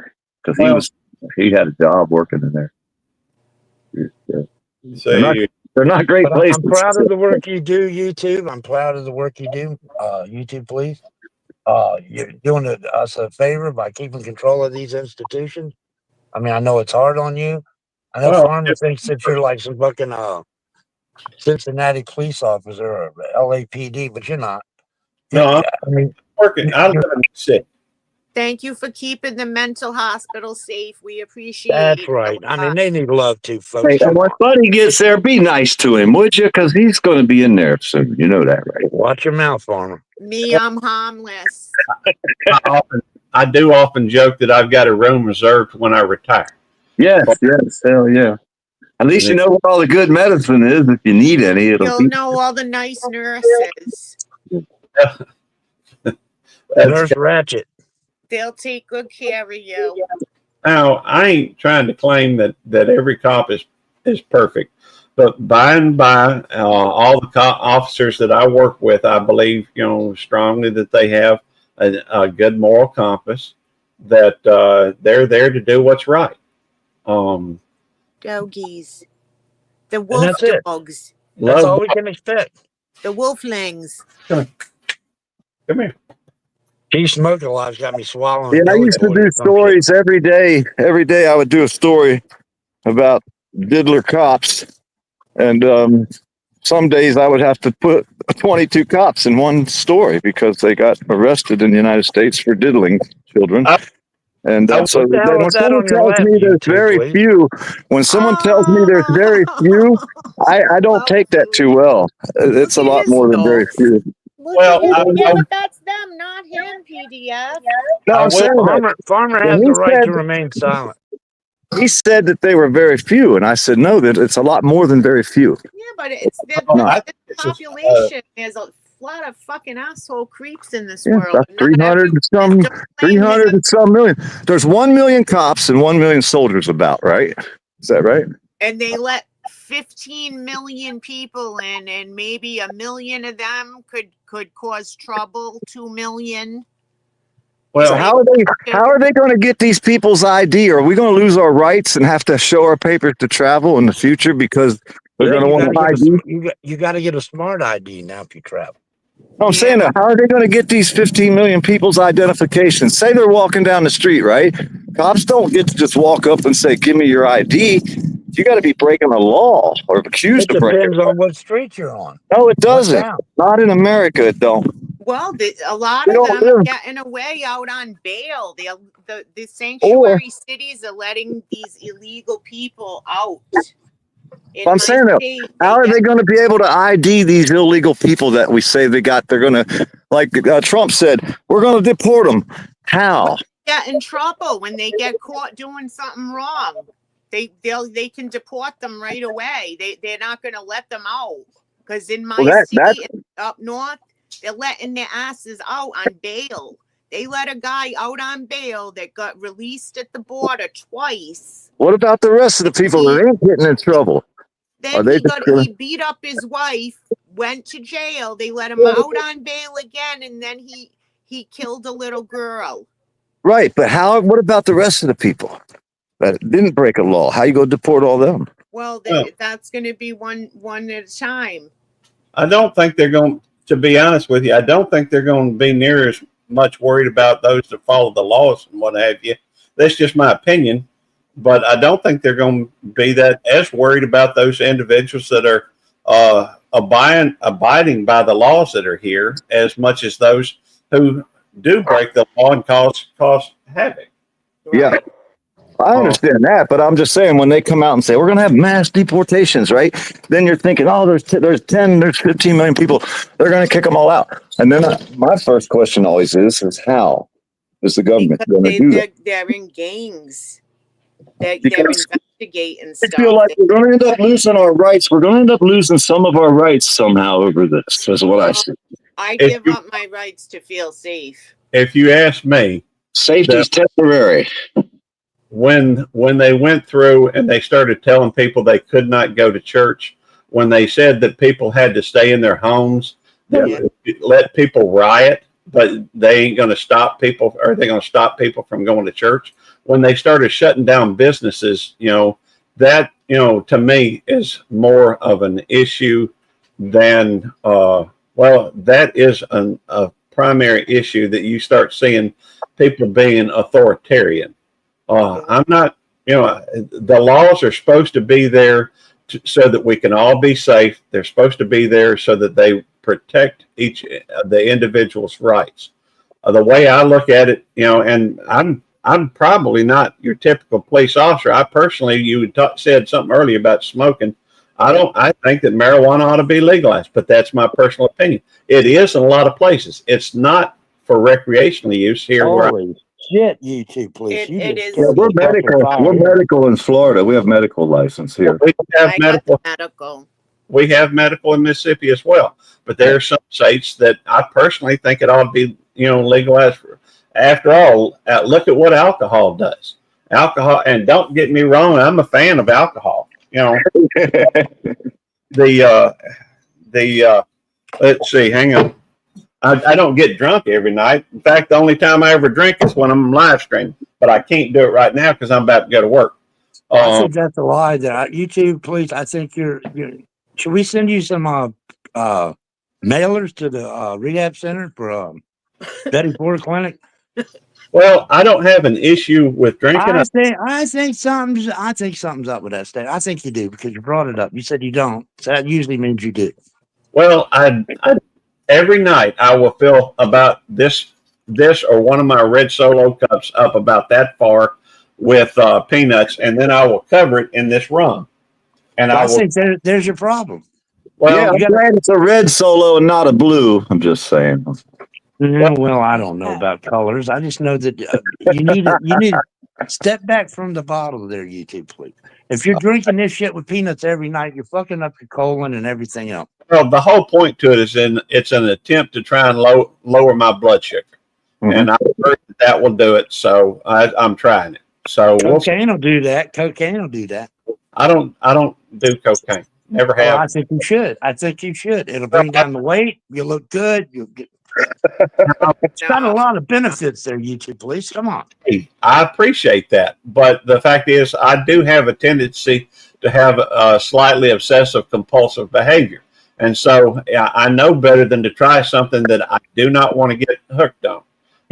because he had a job working in there. They're not great places. I'm proud of the work you do, YouTube. I'm proud of the work you do, YouTube police. You're doing us a favor by keeping control of these institutions. I mean, I know it's hard on you. I know Farmer thinks that you're like some fucking Cincinnati police officer or LAPD, but you're not. No, I mean, working. I live in the city. Thank you for keeping the mental hospital safe. We appreciate it. That's right. I mean, they need love too, folks. Hey, and when Buddy gets there, be nice to him, would you? Because he's going to be in there soon. You know that, right? Watch your mouth, Farmer. Me, I'm harmless. I do often joke that I've got a room reserved when I retire. Yes, hell yeah. At least you know where all the good medicine is. If you need any, you'll know all the nice nurses. Nurse Ratchet. They'll take good care of you. Now, I ain't trying to claim that every cop is perfect, but by and by, all the officers that I work with, I believe, you know, strongly that they have a good moral compass, that they're there to do what's right. Doggies. The wolf dogs. That's all we can expect. The wolflings. Come here. Keep smoking a lot's got me swallowing. Yeah, I used to do stories every day. Every day I would do a story about diddler cops. And some days I would have to put 22 cops in one story because they got arrested in the United States for diddling children. And so when someone tells me there's very few, when someone tells me there's very few, I don't take that too well. It's a lot more than very few. Well, but that's them, not him, PDF. No, I'm saying Farmer has the right to remain silent. He said that they were very few, and I said no, that it's a lot more than very few. Yeah, but it's the population. There's a lot of fucking asshole creeps in this world. 300 and some million. There's 1 million cops and 1 million soldiers about, right? Is that right? And they let 15 million people in, and maybe 1 million of them could cause trouble. 2 million. Well, So how are they going to get these people's ID? Are we going to lose our rights and have to show our papers to travel in the future because they're going to want an ID? You got to get a smart ID now if you travel. I'm saying that. How are they going to get these 15 million people's identifications? Say they're walking down the street, right? Cops don't get to just walk up and say, "Give me your ID." You got to be breaking the law or accused It of breaking. depends on what street you're on. No, it What doesn't. town. Not in America. It don't. Well, a lot You of don't them are live- getting away out on bail. The sanctuary cities are letting these illegal people out. In I'm my saying that. state, How are they going to be able to ID these illegal people that we say they got? They're going to, like Trump said, we're going to deport them. How? get in trouble when they get caught doing something wrong? They can deport them right away. They're not going to let them out because in my city up north, they're letting their asses out on bail. They let a guy out on bail that got released at the border twice. What about the rest of the people that ain't getting in trouble? Then he beat up his wife, went to jail. They let him out on bail again, and then he killed a little girl. Right, but what about the rest of the people that didn't break a law? How you go deport all them? Well, that's going to be one at a time. I don't think they're going to be honest with you. I don't think they're going to be near as much worried about those that follow the laws and what have you. That's just my opinion. But I don't think they're going to be that as worried about those individuals that are abiding by the laws that are here as much as those who do break the law and cause havoc. Yeah, I understand that, but I'm just saying when they come out and say we're going to have mass deportations, right? Then you're thinking, oh, there's 15 million people. They're going to kick them all out. And then my first question always is how is the government going to do that? They're in gangs. They're investigating stuff. I feel like we're going to end up losing our rights. We're going to end up losing some of our rights somehow over this. Is what I see. I give up my rights to feel safe. If you ask me, safety's temporary. When they went through and they started telling people they could not go to church, when they said that people had to stay in their homes, let people riot, but they ain't going to stop people, or they're going to stop people from going to church. When they started shutting down businesses, that, to me is more of an issue than, that is a primary issue that you start seeing people being authoritarian. I'm not, the laws are supposed to be there so that we can all be safe. They're supposed to be there so that they protect the individual's rights. The way I look at it, and I'm probably not your typical police officer. I personally, you said something earlier about smoking. I think that marijuana ought to be legalized, but that's my personal opinion. It is in a lot of places. It's not for recreational use here. Shit, you two, please. It is. Yeah, we're medical. We're medical in Florida. We have medical license here. We have medical. We have medical in Mississippi as well. But there are some states that I personally think it ought to be, legalized. After all, look at what alcohol does. Alcohol, and don't get me wrong, I'm a fan of alcohol. Let's see, hang on. I don't get drunk every night. In fact, the only time I ever drink is when I'm live streaming. But I can't do it right now because I'm about to go to work. I think that's a lie. You two, please. I think you're. Should we send you some mailers to the rehab center for Betty Ford Clinic? Well, I don't have an issue with drinking. I think something's up with that state. I think you do because you brought it up. You said you don't, so that usually means you do. Well, I every night I will fill about this or one of my red Solo cups up about that far with peanuts, and then I will cover it in this rum. And I think there's your problem. Well, yeah, I'm glad it's a red Solo and not a blue. I'm just saying. Well, I don't know about colors. I just know that you need to step back from the bottle there, you two, please. If you're drinking this shit with peanuts every night, you're fucking up your colon and everything else. Well, the whole point to it is it's an attempt to try and lower my blood sugar. Mm-hmm. And I've heard that will do it, so I'm trying it. So cocaine will do that. Cocaine will do that. I don't do cocaine. Never have. Well, I think you should. It'll bring down the weight. You look good. You'll get It's got a lot of benefits there, YouTube police. Come on. Hey, I appreciate that, but the fact is, I do have a tendency to have a slightly obsessive compulsive behavior, and so I know better than to try something that I do not want to get hooked on.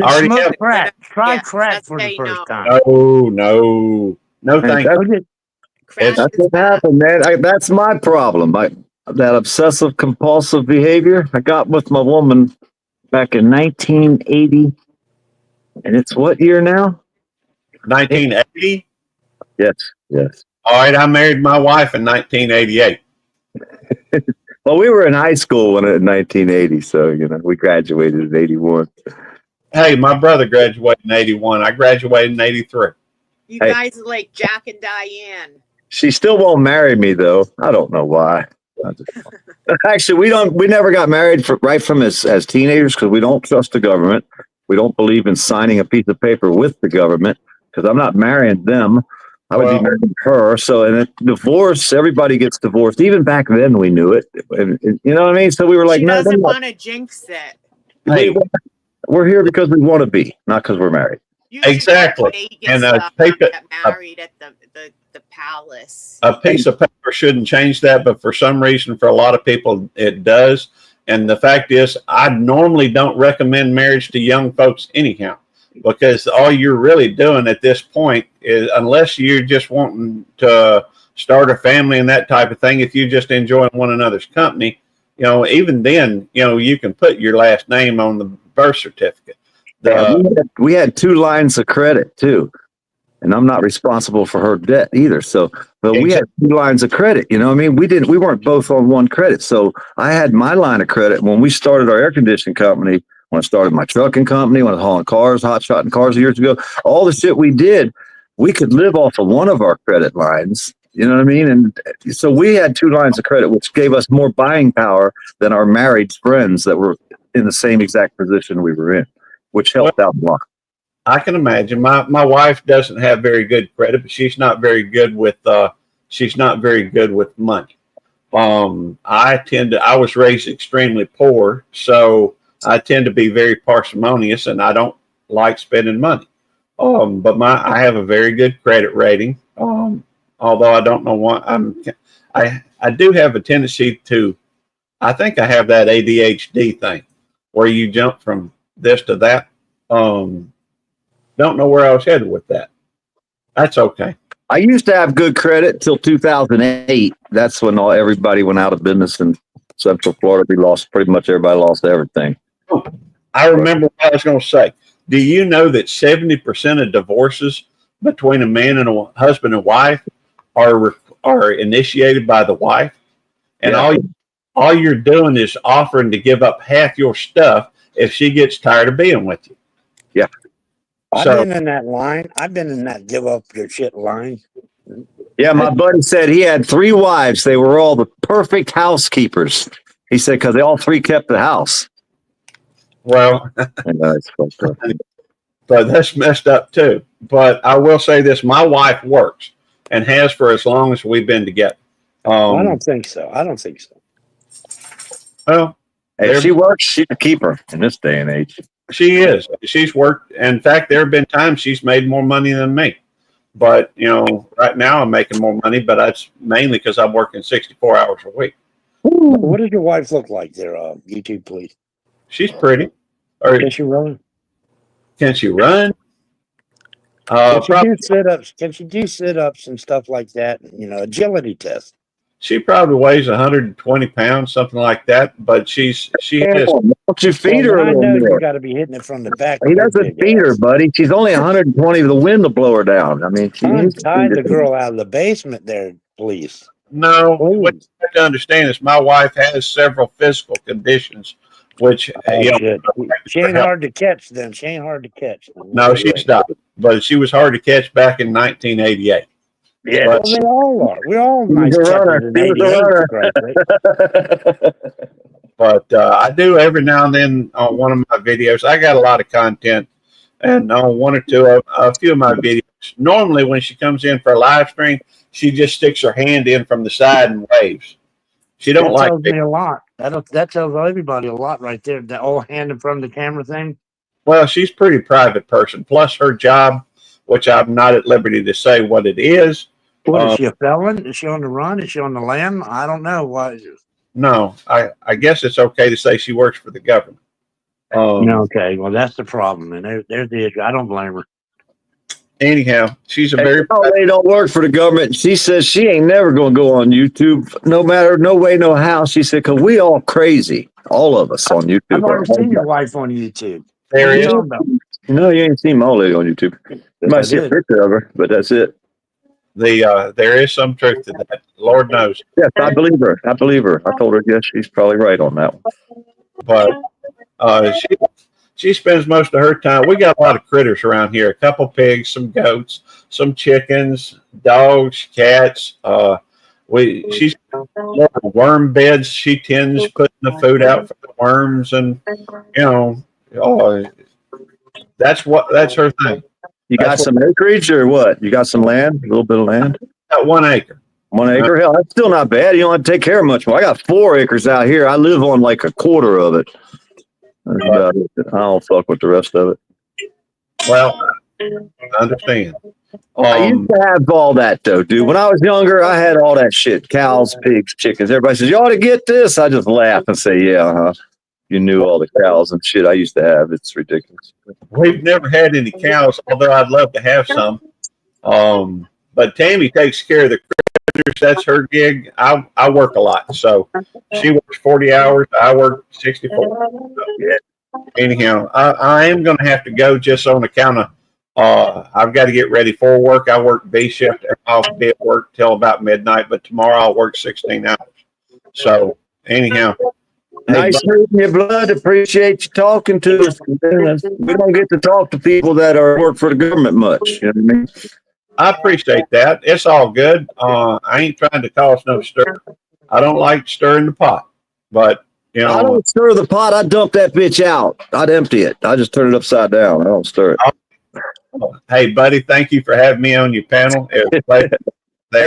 I already Smoke have. crack. Try Yeah, crack just for the say first no. time. No, And thank that's, you. Crack that's is what bad. happened, man. That's my problem. That obsessive compulsive behavior I got with my woman back in 1980. And it's what year now? 1980. Yes, yes. All right, I married my wife in 1988. Well, we were in high school in 1980, so we graduated in 81. Hey, my brother graduated in 81. I graduated in 83. You Hey. guys are like Jack and Diane. She still won't marry me, though. I don't know why. Actually, we never got married right from as teenagers because we don't trust the government. We don't believe in signing a piece of paper with the government because I'm not marrying them. I would be marrying her. So, and divorce, everybody gets divorced. Even back then, we knew it. And, you know what I mean? So we were like, She no, doesn't want to jinx it. Hey, we're here because we want to be, not because we're married. You should exactly. go to Vegas, And get married at the palace. a piece of paper shouldn't change that, but for some reason, for a lot of people, it does. And the fact is, I normally don't recommend marriage to young folks anyhow, because all you're really doing at this point is, unless you're just wanting to start a family and that type of thing, if you just enjoy one another's company, even then, you can put your last name on the birth certificate. We had 2 lines of credit too, and I'm not responsible for her debt either. So, but we had 2 lines of credit. You know what I mean? We weren't both on one credit. So I had my line of credit when we started our air conditioning company. When I started my trucking company, when I was hauling cars, hot shotting cars years ago, all the shit we did, we could live off of one of our credit lines. You know what I mean? And so we had 2 lines of credit, which gave us more buying power than our married friends that were in the same exact position we were in, which helped out a lot. I can imagine. My wife doesn't have very good credit, but she's not very good with money. I was raised extremely poor, so I tend to be very parsimonious, and I don't like spending money. But I have a very good credit rating. Although I don't know why I do have a tendency to, I think I have that ADHD thing where you jump from this to that. Don't know where I was headed with that. That's okay. I used to have good credit till 2008. That's when everybody went out of business in Central Florida. Pretty much everybody lost everything. I remember what I was going to say. Do you know that 70% of divorces between a man and a husband and wife are initiated by the wife? And all you're doing is offering to give up half your stuff if she gets tired of being with you. Yeah. I've been in that line. I've been in that give up your shit line. Yeah, my buddy said he had 3 wives. They were all the perfect housekeepers. He said because they all 3 kept the house. Well, It's fucked up. but that's messed up too. But I will say this: my wife works and has for as long as we've been together. I don't think so. Well, If she works, she's a keeper in this day and age. she is. She's worked. In fact, there have been times she's made more money than me. But right now I'm making more money, but that's mainly because I'm working 64 hours a week. What does your wife look like there, YouTube, please? She's pretty. Or Can she run? can she run? Can she do sit-ups? Can she do sit-ups and stuff like that? Agility test. She probably weighs 120 pounds, something like that. But she is. Don't you feed her a I little know more? you got to be hitting it from the back. He doesn't feed her, buddy. She's only 120. The wind will blow her down. I mean, she needs to Untie feed the her. girl out of the basement there, please. No, Please. what you have to understand is my wife has several physical conditions, which Shit. She ain't hard to catch then. She ain't hard to catch. no, she's not. But she was hard to catch back in 1988. Yeah, Well, they all are. We're all nice a runner. catchers in She was a 88, runner. for Christ's sake. But I do every now and then on one of my videos. I got a lot of content, and on one or two, a few of my videos. Normally, when she comes in for a live stream, she just sticks her hand in from the side and waves. She don't That like tells me. me a lot. That tells everybody a lot right there. The old hand in front of the camera thing. Well, she's a pretty private person. Plus her job, which I'm not at liberty to say what it is. What is she, a felon? Is she on the run? Is she on the lam? I don't know. Why? No, I guess it's okay to say she works for the government. Okay, well that's the problem, and there's the issue. I don't blame her. Anyhow, she's a very. They don't work for the government. She says she ain't never going to go on YouTube, no matter, no way, no how. She said, because we all crazy, all of us on YouTube. I've never seen your wife on YouTube. There What are you is. talking about? No, you ain't seen my old lady on YouTube. You might see a picture of her, but that's it. There is some truth to that. Lord knows. Yes, I believe her. I believe her. I told her, yes, she's probably right on that one. But she spends most of her time. We got a lot of critters around here. A couple pigs, some goats, some chickens, dogs, cats. She's worm beds. She tends putting the food out for the worms, and that's her thing. You got some acreage or what? You got some land? A little bit of land? Got 1 acre. 1 acre? Hell, that's still not bad. You don't have to take care of much more. I got 4 acres out here. I live on like a quarter of it. That's about it. I don't fuck with the rest of it. Well, I understand. I used to have all that though, dude. When I was younger, I had all that shit. Cows, pigs, chickens. Everybody says, you ought to get this. I just laugh and say, yeah, huh? You knew all the cows and shit I used to have. It's ridiculous. We've never had any cows, although I'd love to have some. But Tammy takes care of the critters. That's her gig. I work a lot. So she works 40 hours. I work 64. Yeah. Anyhow, I am going to have to go just on account of I've got to get ready for work. I work B shift. I'll be at work till about midnight, but tomorrow I'll work 16 hours. So anyhow. Nice meeting you, Blood. Appreciate you talking to us. We don't get to talk to people that work for the government much. You know what I mean? I appreciate that. It's all good. I ain't trying to cause no stir. I don't like stirring the pot, but I don't stir the pot. I dump that bitch out. I'd empty it. I just turn it upside down. I don't stir it. Hey, buddy, thank you for having me on your panel. Hey,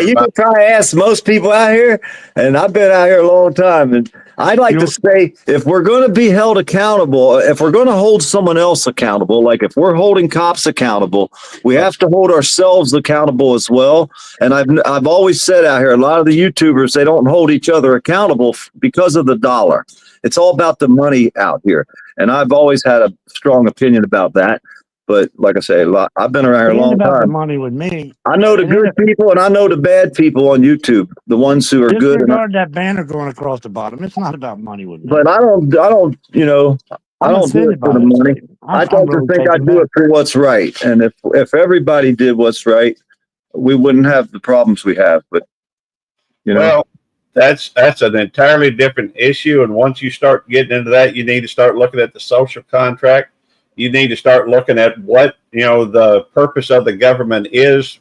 you can try to ask most people out here, and I've been out here a long time, and I'd like to say, if we're going to be held accountable, if we're going to hold someone else accountable, like if we're holding cops accountable, we have to hold ourselves accountable as well. And I've always said out here, a lot of the YouTubers, they don't hold each other accountable because of the dollar. It's all about the money out here. And I've always had a strong opinion about that. But like I say, I've been around here a long time. The money with me. I know the good people and I know the bad people on YouTube. The ones who are good. Disregard that banner going across the bottom. It's not about money with me. But I don't do it for the money. I don't think I do it for what's right. And if everybody did what's right, we wouldn't have the problems we have. But well, that's an entirely different issue. And once you start getting into that, you need to start looking at the social contract. You need to start looking at what, the purpose of the government is.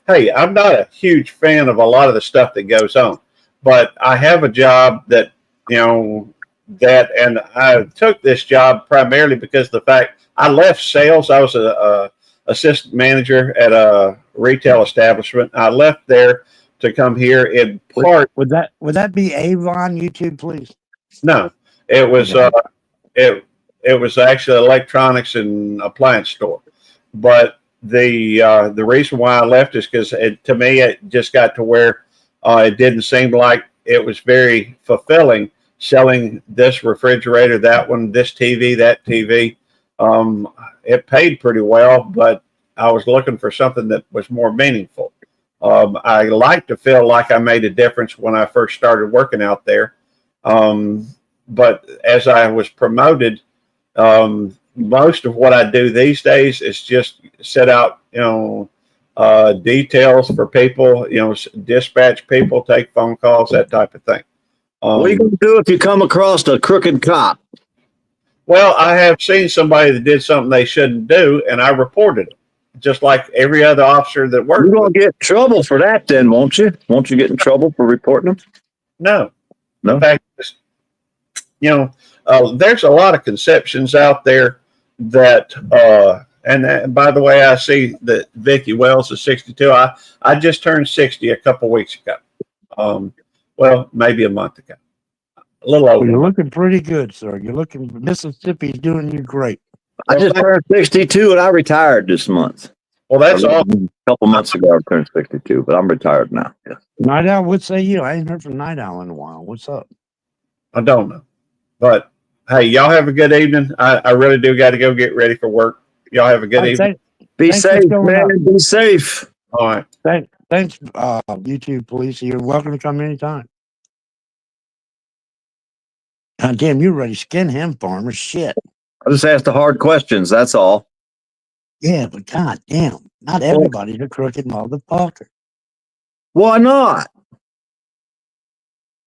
Hey, I'm not a huge fan of a lot of the stuff that goes on, but I have a job that, and I took this job primarily because of the fact I left sales. I was a assistant manager at a retail establishment. I left there to come here in part. Would that be Avon YouTube, please? No, it was, it was actually an electronics and appliance store. But the reason why I left is because to me, it just got to where it didn't seem like it was very fulfilling selling this refrigerator, that one, this TV, that TV. It paid pretty well, but I was looking for something that was more meaningful. I like to feel like I made a difference when I first started working out there. But as I was promoted, most of what I do these days is just set out, details for people, dispatch people, take phone calls, that type of thing. What are you going to do if you come across a crooked cop? Well, I have seen somebody that did something they shouldn't do, and I reported it, just like every other officer that worked. You're going to get in trouble for that then, won't you? Won't you get in trouble for reporting them? No. No. In fact, there's a lot of conceptions out there that, and by the way, I see that Vicki Wells is 62. I just turned 60 a couple weeks ago. Well, maybe a month ago. A little Well, over. you're looking pretty good, sir. You're looking. Mississippi's doing you great. I just turned 62 and I retired this month. Well, that's all. A couple months ago, I turned 62, but I'm retired now. Yeah. Night Owl, what say you? I ain't heard from Night Owl in a while. What's up? I don't know. But hey, y'all have a good evening. I really do got to go get ready for work. Y'all have a good evening. Be Thanks for safe, showing man. up. Be safe. All right. Thanks, YouTube police. You're welcome to come anytime. God damn, you're ready to skin him, farmer. Shit. I just asked the hard questions. That's all. Yeah, but god damn, not everybody's a crooked motherfucker. Why not?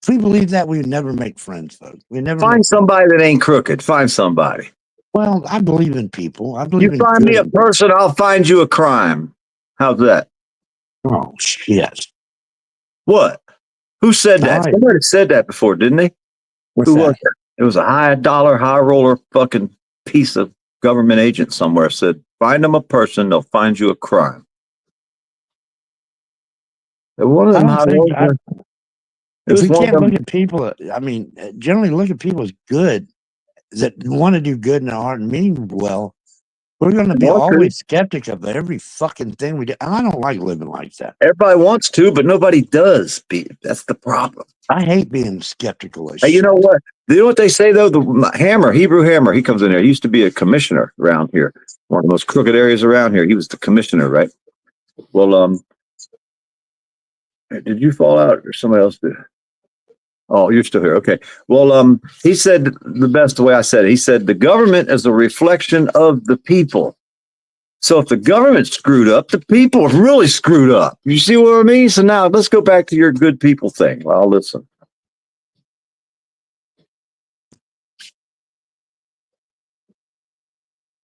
If we believe that, we would never make friends, folks. We never Find somebody that ain't crooked. Find somebody. Well, I believe in people. I believe You in find me a good. person, I'll find you a crime. How's that? Oh shit. What? Who said that? All right. Somebody said that before, didn't they? What's Who that? was it? It was a high dollar, high roller fucking piece of government agent somewhere said, find them a person, they'll find you a crime. And one of them high rollers. It was If we one of can't them. look at people, I mean, generally look at people as good, that want to do good and aren't mean well. We're going to be always skeptic of every fucking thing we do. And I don't like living like that. Everybody wants to, but nobody does. That's the problem. I hate being skeptical. Hey, you know what? You know what they say though? The Hammer, Hebrew Hammer, he comes in there. He used to be a commissioner around here, one of the most crooked areas around here. He was the commissioner, right? Well, did you fall out or somebody else did? Oh, you're still here. Okay. Well, he said the best way I said it. He said the government is a reflection of the people. So if the government screwed up, the people are really screwed up. You see what I mean? So now let's go back to your good people thing. Well, listen.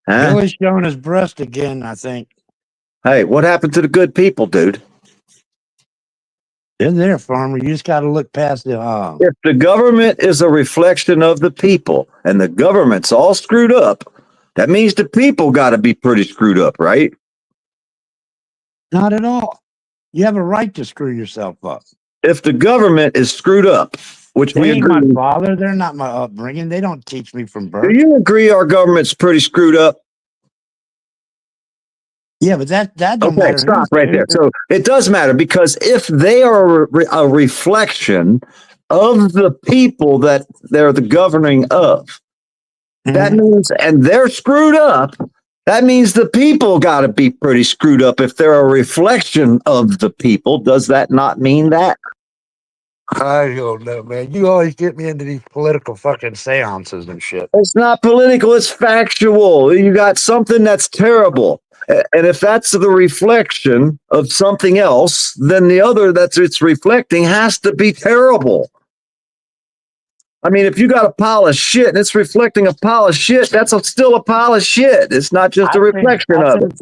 Huh? Billy's showing his breast again, I think. Hey, what happened to the good people, dude? They're there, farmer. You just got to look past the. If the government is a reflection of the people and the government's all screwed up, that means the people got to be pretty screwed up, right? Not at all. You have a right to screw yourself up. If the government is screwed up, which They we ain't agree. my father. They're not my upbringing. They don't teach me from birth. Do you agree our government's pretty screwed up? Yeah, but that don't Okay, matter. stop right there. So it does matter because if they are a reflection of the people that they're the governing of, that means, and they're screwed up, that means the people got to be pretty screwed up if they're a reflection of the people. Does that not mean that? I don't know, man. You always get me into these political fucking seances and shit. It's not political, it's factual. You got something that's terrible. And if that's the reflection of something else, then the other that's it's reflecting has to be terrible. I mean, if you got a pile of shit and it's reflecting a pile of shit, that's still a pile of shit. It's not just a reflection of it.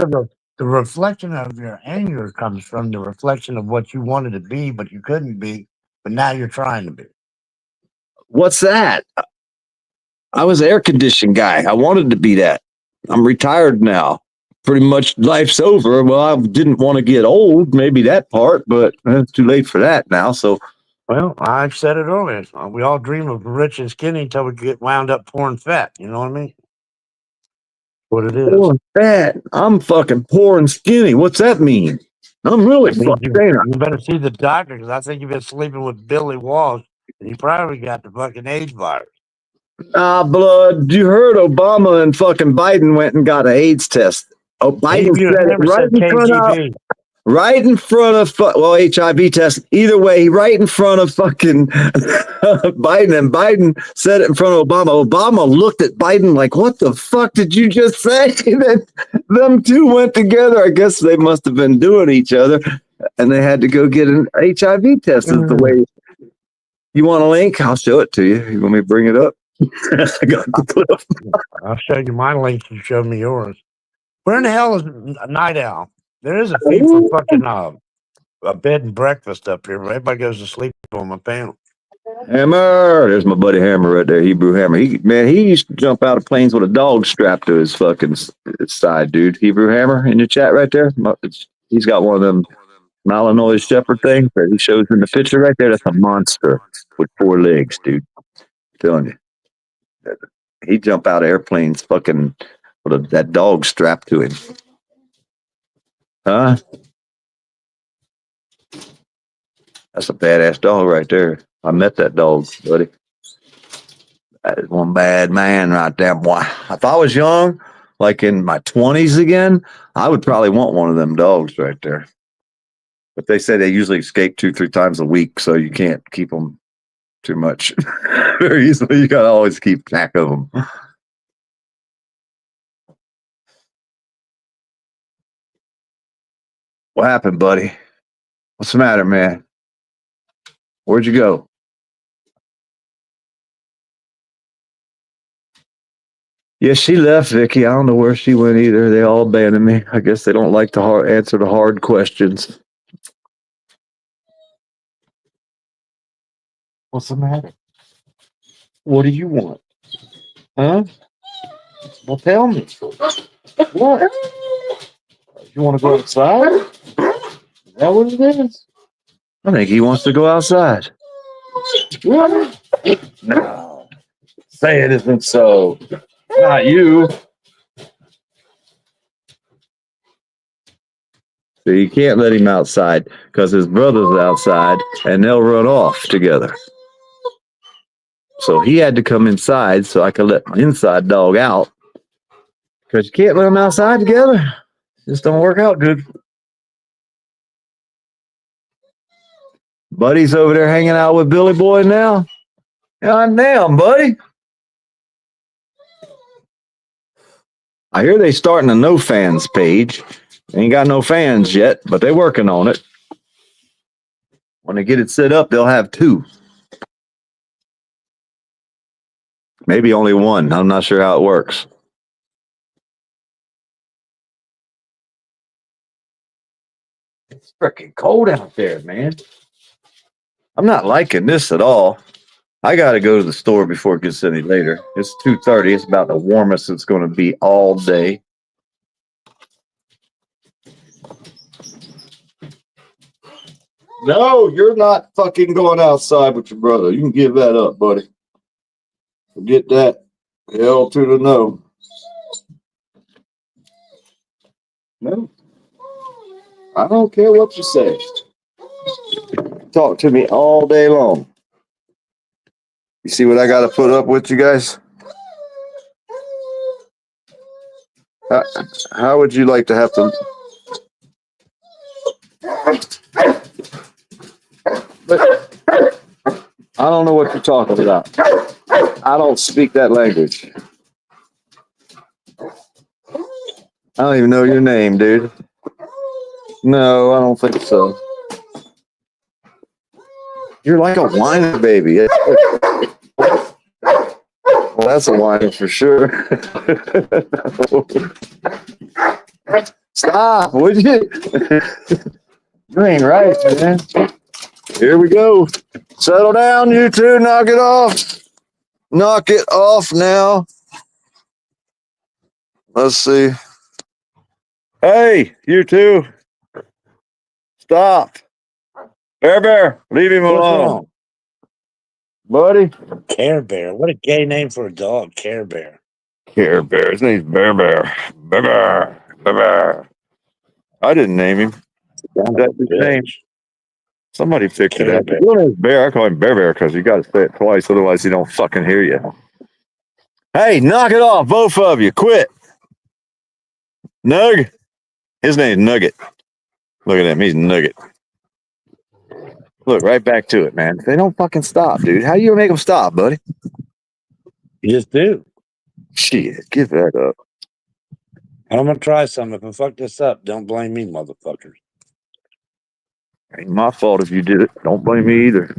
The reflection of your anger comes from the reflection of what you wanted to be, but you couldn't be, but now you're trying to be. What's that? I was an air conditioning guy. I wanted to be that. I'm retired now. Pretty much life's over. Well, I didn't want to get old, maybe that part, but it's too late for that now. So, well, I said it earlier. We all dream of rich and skinny until we get wound up pouring fat. You know what I mean? What it is. poor and fat. I'm fucking poor and skinny. What's that mean? I'm really fucking. You better see the doctor because I think you've been sleeping with Billy Walsh and you probably got the fucking AIDS virus. Ah, blood. You heard Obama and fucking Biden went and got an AIDS test. Oh, Biden said it right in front of HIV test. Either way, right in front of fucking Biden, and Biden said it in front of Obama. Obama looked at Biden like, "What the fuck did you just say?" Then them two went together. I guess they must have been doing each other, and they had to go get an HIV test. Is the way. You want a link? I'll show it to you. You want me to bring it up? I got the clip. I'll show you my link. You show me yours. Where in the hell is Night Owl? There is a fee for fucking a bed and breakfast up here. Everybody goes to sleep on my panel. Hammer, there's my buddy Hammer right there. Hebrew Hammer. He used to jump out of planes with a dog strapped to his fucking side, dude. Hebrew Hammer in your chat right there. He's got one of them Malinois Shepherd thing that he shows in the picture right there, that's a monster with 4 legs, dude. I'm telling you. He'd jump out of airplanes fucking with that dog strapped to him. Huh? That's a badass dog right there. I met that dog, buddy. That is one bad man right there, boy. If I was young, like in my 20s again, I would probably want one of them dogs right there. But they say they usually escape 2-3 times a week, so you can't keep them too much very easily. You gotta always keep track of them. What happened, buddy? What's the matter, man? Where'd you go? Yeah, she left, Vicky. I don't know where she went either. They all abandoned me. I guess they don't like to answer the hard questions. What's the matter? What do you want? Huh? Well, tell me. What? You want to go outside? Is that what it is? I think he wants to go outside. What? No. Say it isn't so. Not you. So you can't let him outside because his brother's outside and they'll run off together. So he had to come inside so I could let my inside dog out. Because you can't let them outside together. Just don't work out good. Buddy's over there hanging out with Billy Boy now. God damn, buddy. I hear they starting a no fans page. They ain't got no fans yet, but they working on it. When they get it set up, they'll have 2. Maybe only 1. I'm not sure how it works. It's freaking cold out there, man. I'm not liking this at all. I got to go to the store before it gets any later. It's 2:30. It's about the warmest it's going to be all day. No, you're not fucking going outside with your brother. You can give that up, buddy. Forget that. Hell to the no. No. I don't care what you say. Talk to me all day long. You see what I got to put up with, you guys? How would you like to have to... But I don't know what you're talking about. I don't speak that language. I don't even know your name, dude. No, I don't think so. You're like a whiner baby. Well, that's a whiner for sure. Stop, would you? You ain't right, man. Here we go. Settle down, you two. Knock it off. Knock it off now. Let's see. Hey, you two. Stop. Bear, leave him What's alone. wrong? Buddy. Care Bear. What a gay name for a dog, Care Bear. Care Bear. His name's Bear. Bear. I didn't name him. That's his name. Somebody picked it up. Your name's Bear. I call him Bear because you got to say it twice, otherwise he don't fucking hear you. Hey, knock it off, both of you. Quit. Nug. His name's Nugget. Look at him. He's Nugget. Look, right back to it, man. They don't fucking stop, dude. How do you make them stop, buddy? You just do. Shit, give that up. I'm going to try something. If I fuck this up, don't blame me, motherfuckers. Ain't my fault if you did it. Don't blame me either.